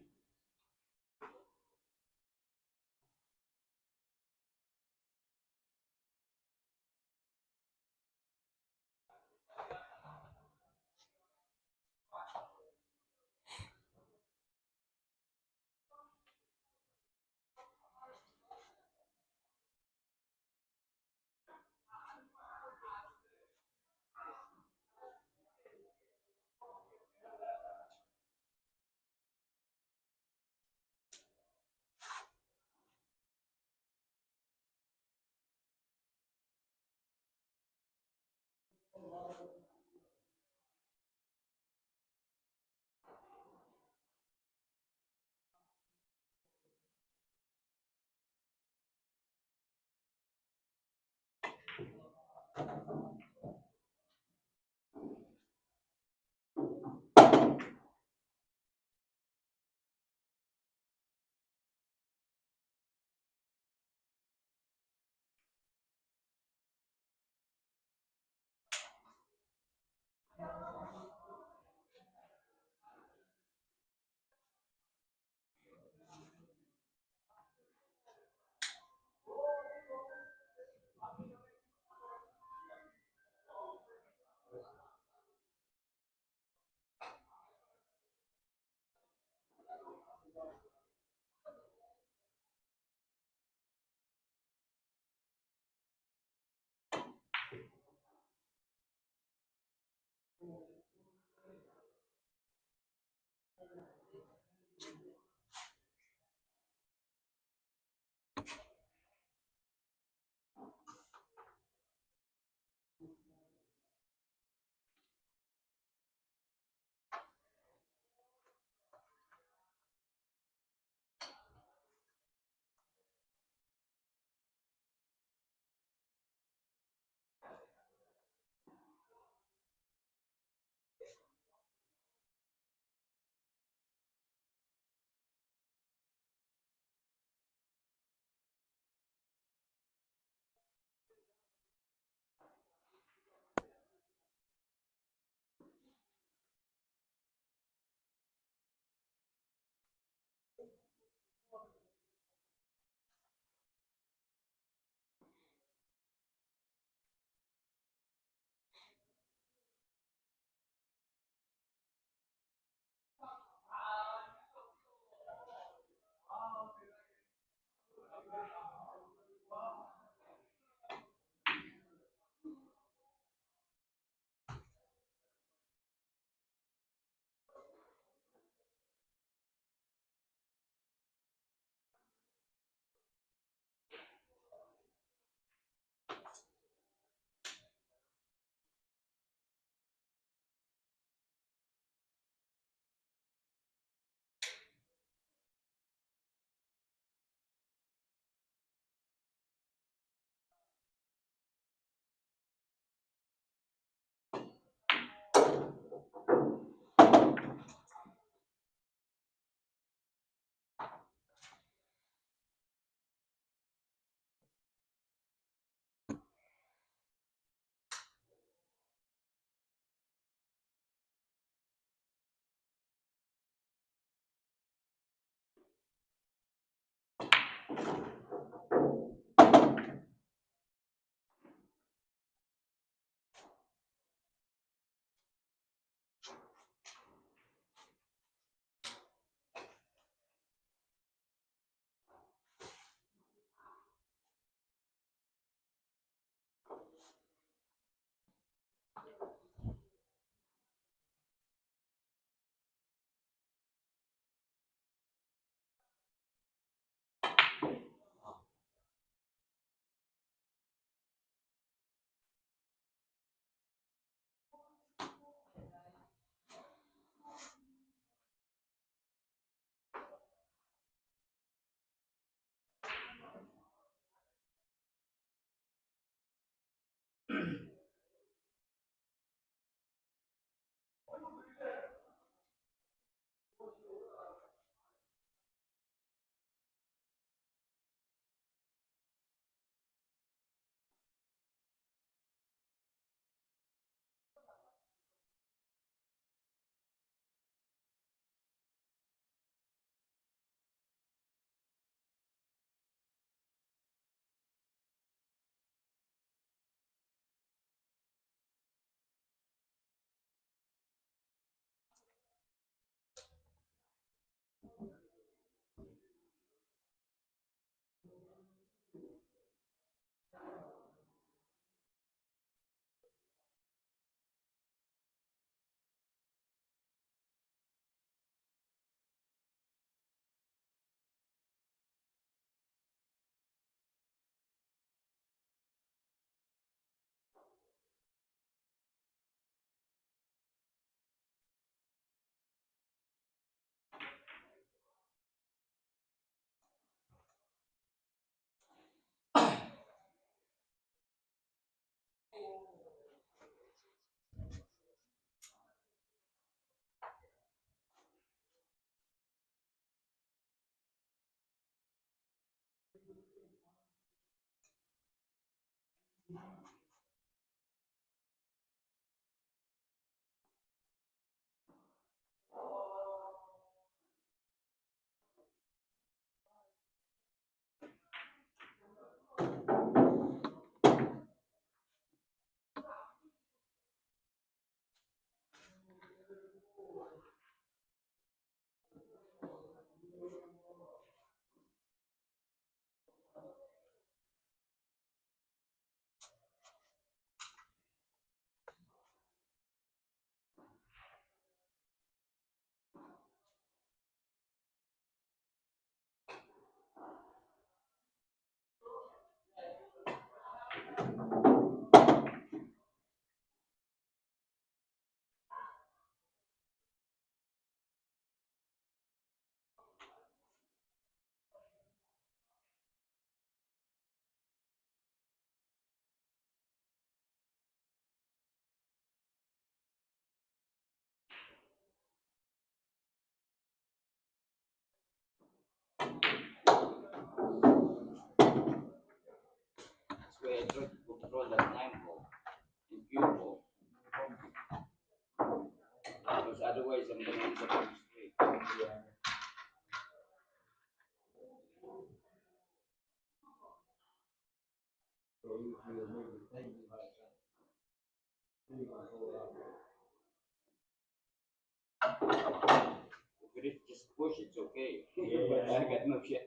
That's why I try to control that 9 volt and pure volt. Because otherwise I'm gonna end up on the street. If it is just push, it's okay. But I got no shit.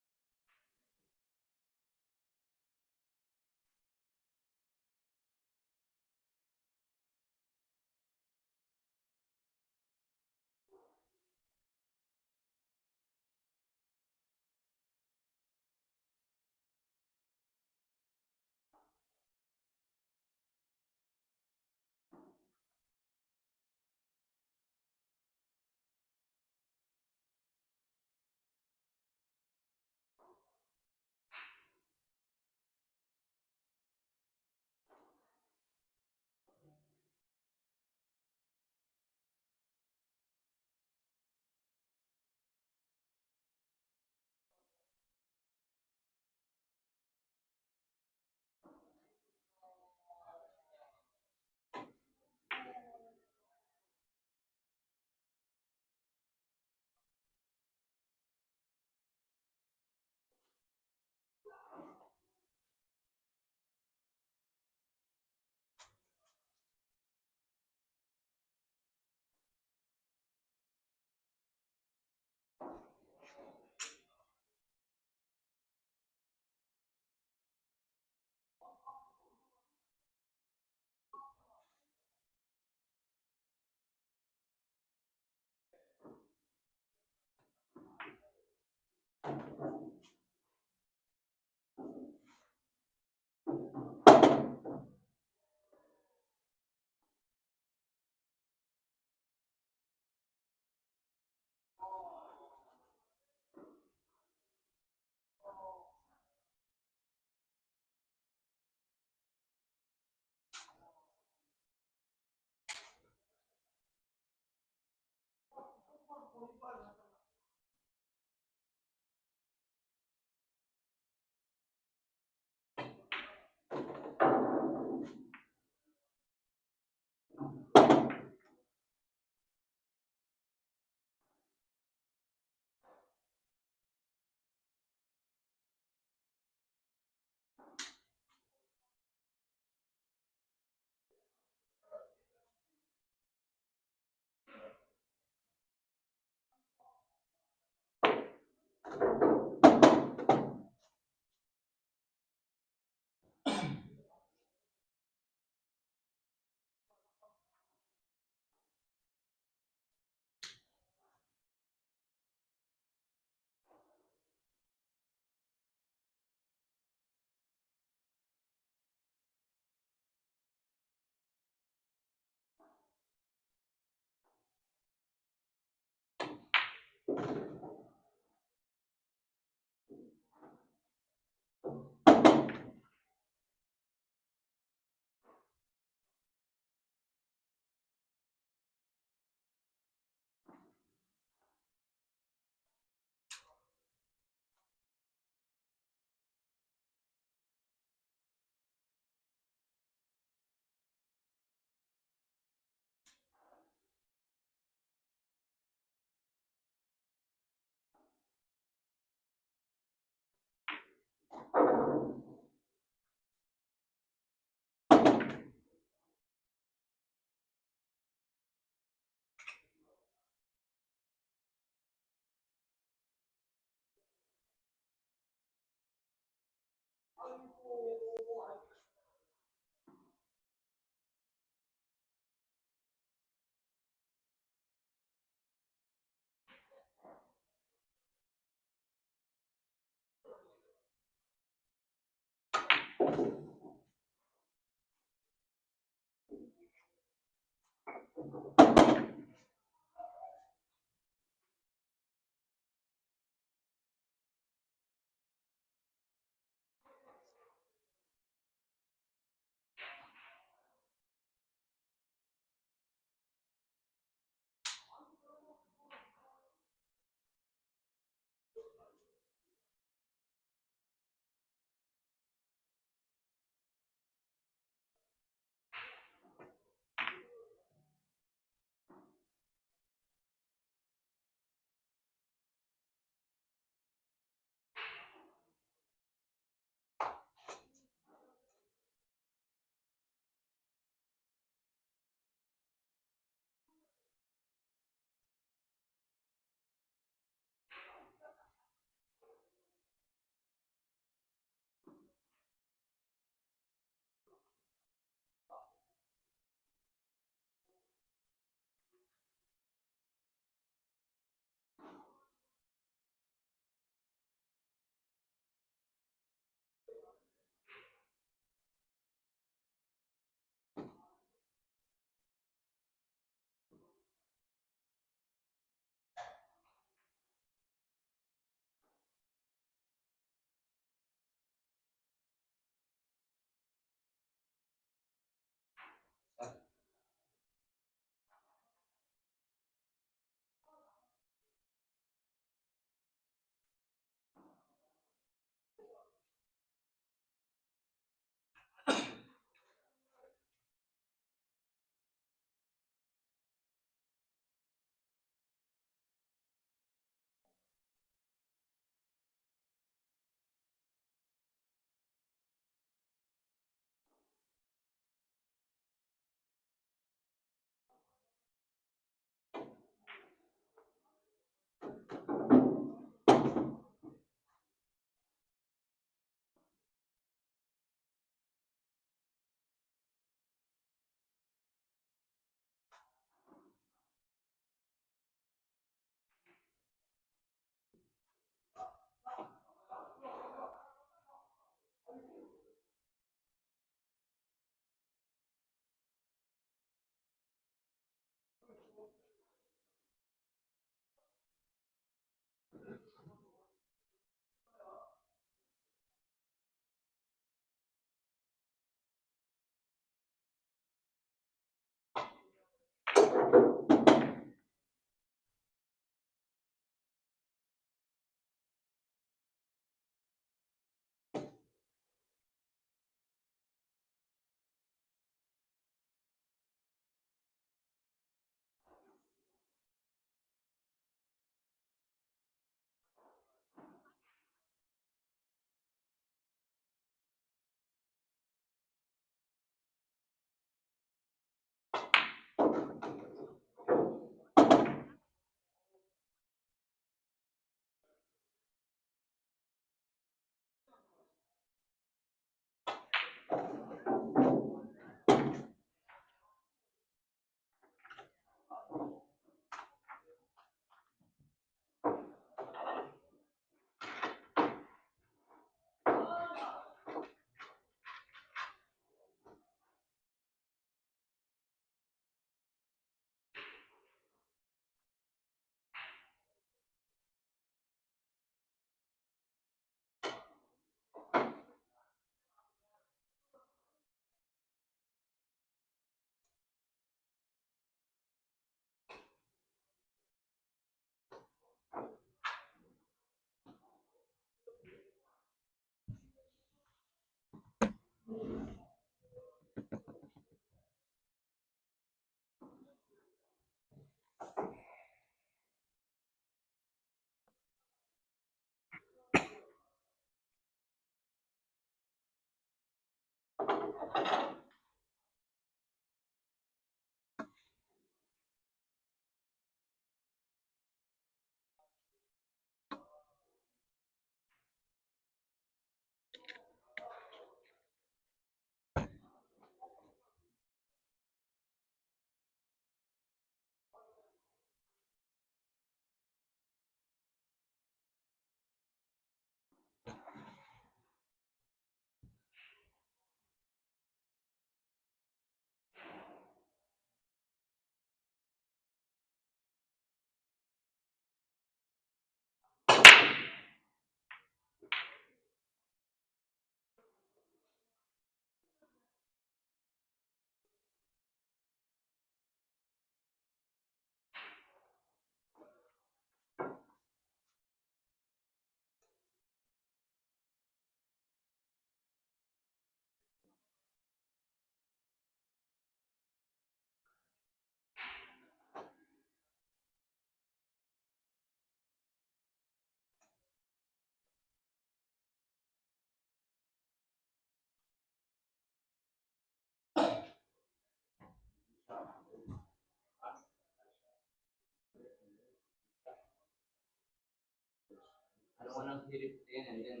don't want to hit it in and then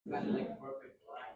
kind of like perfect line.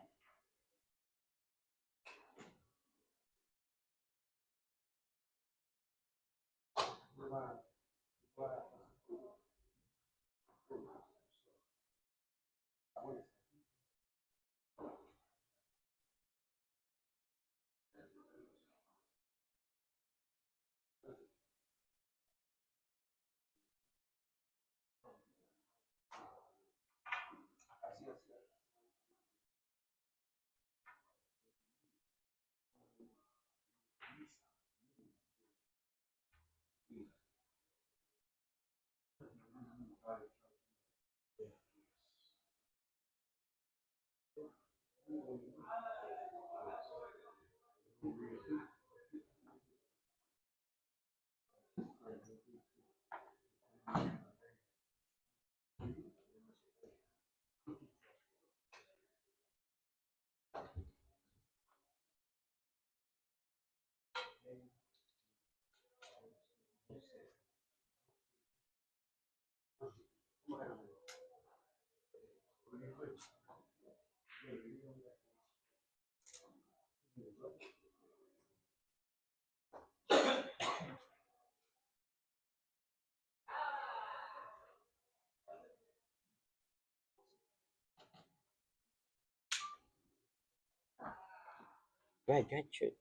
Right, shoot.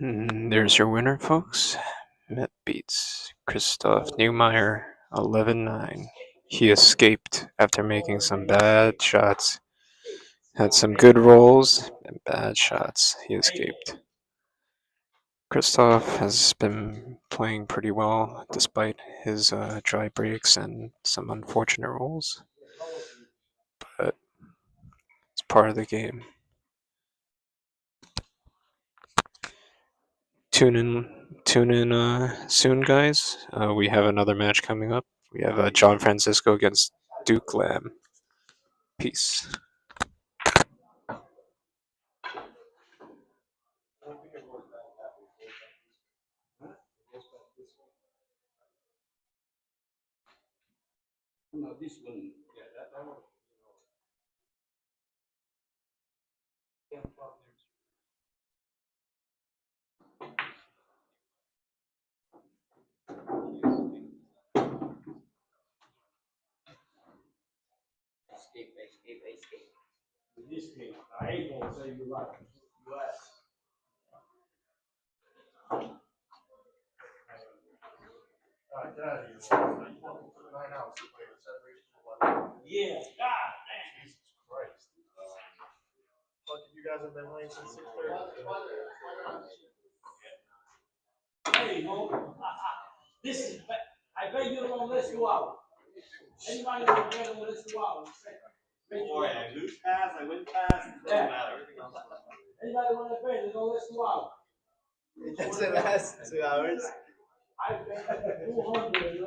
There's your winner, folks. Mhet beats Christoph Neumayer 11-9. He escaped after making some bad shots. Had some good rolls and bad shots. He escaped. Christoph has been playing pretty well despite his dry breaks and some unfortunate rolls, but it's part of the game. Tune in soon, guys. We have another match coming up. We have John Francisco against Duke Lamb. Peace. No, this one. Yeah, that one. Escape, escape, escape. In this case, I ain't gonna say you like US. Alright, get out of here. Welcome to the 9 hours. Yeah, God damn. Jesus Christ. Fucking you guys have been late since 6:30. Hey, ho. This is, I bet you don't list 2 hours. Anybody who bet on list 2 hours? Don't worry, I lose fast, I win fast, it doesn't matter. Anybody want to bet, there's no list 2 hours. It doesn't last 2 hours. I bet 200,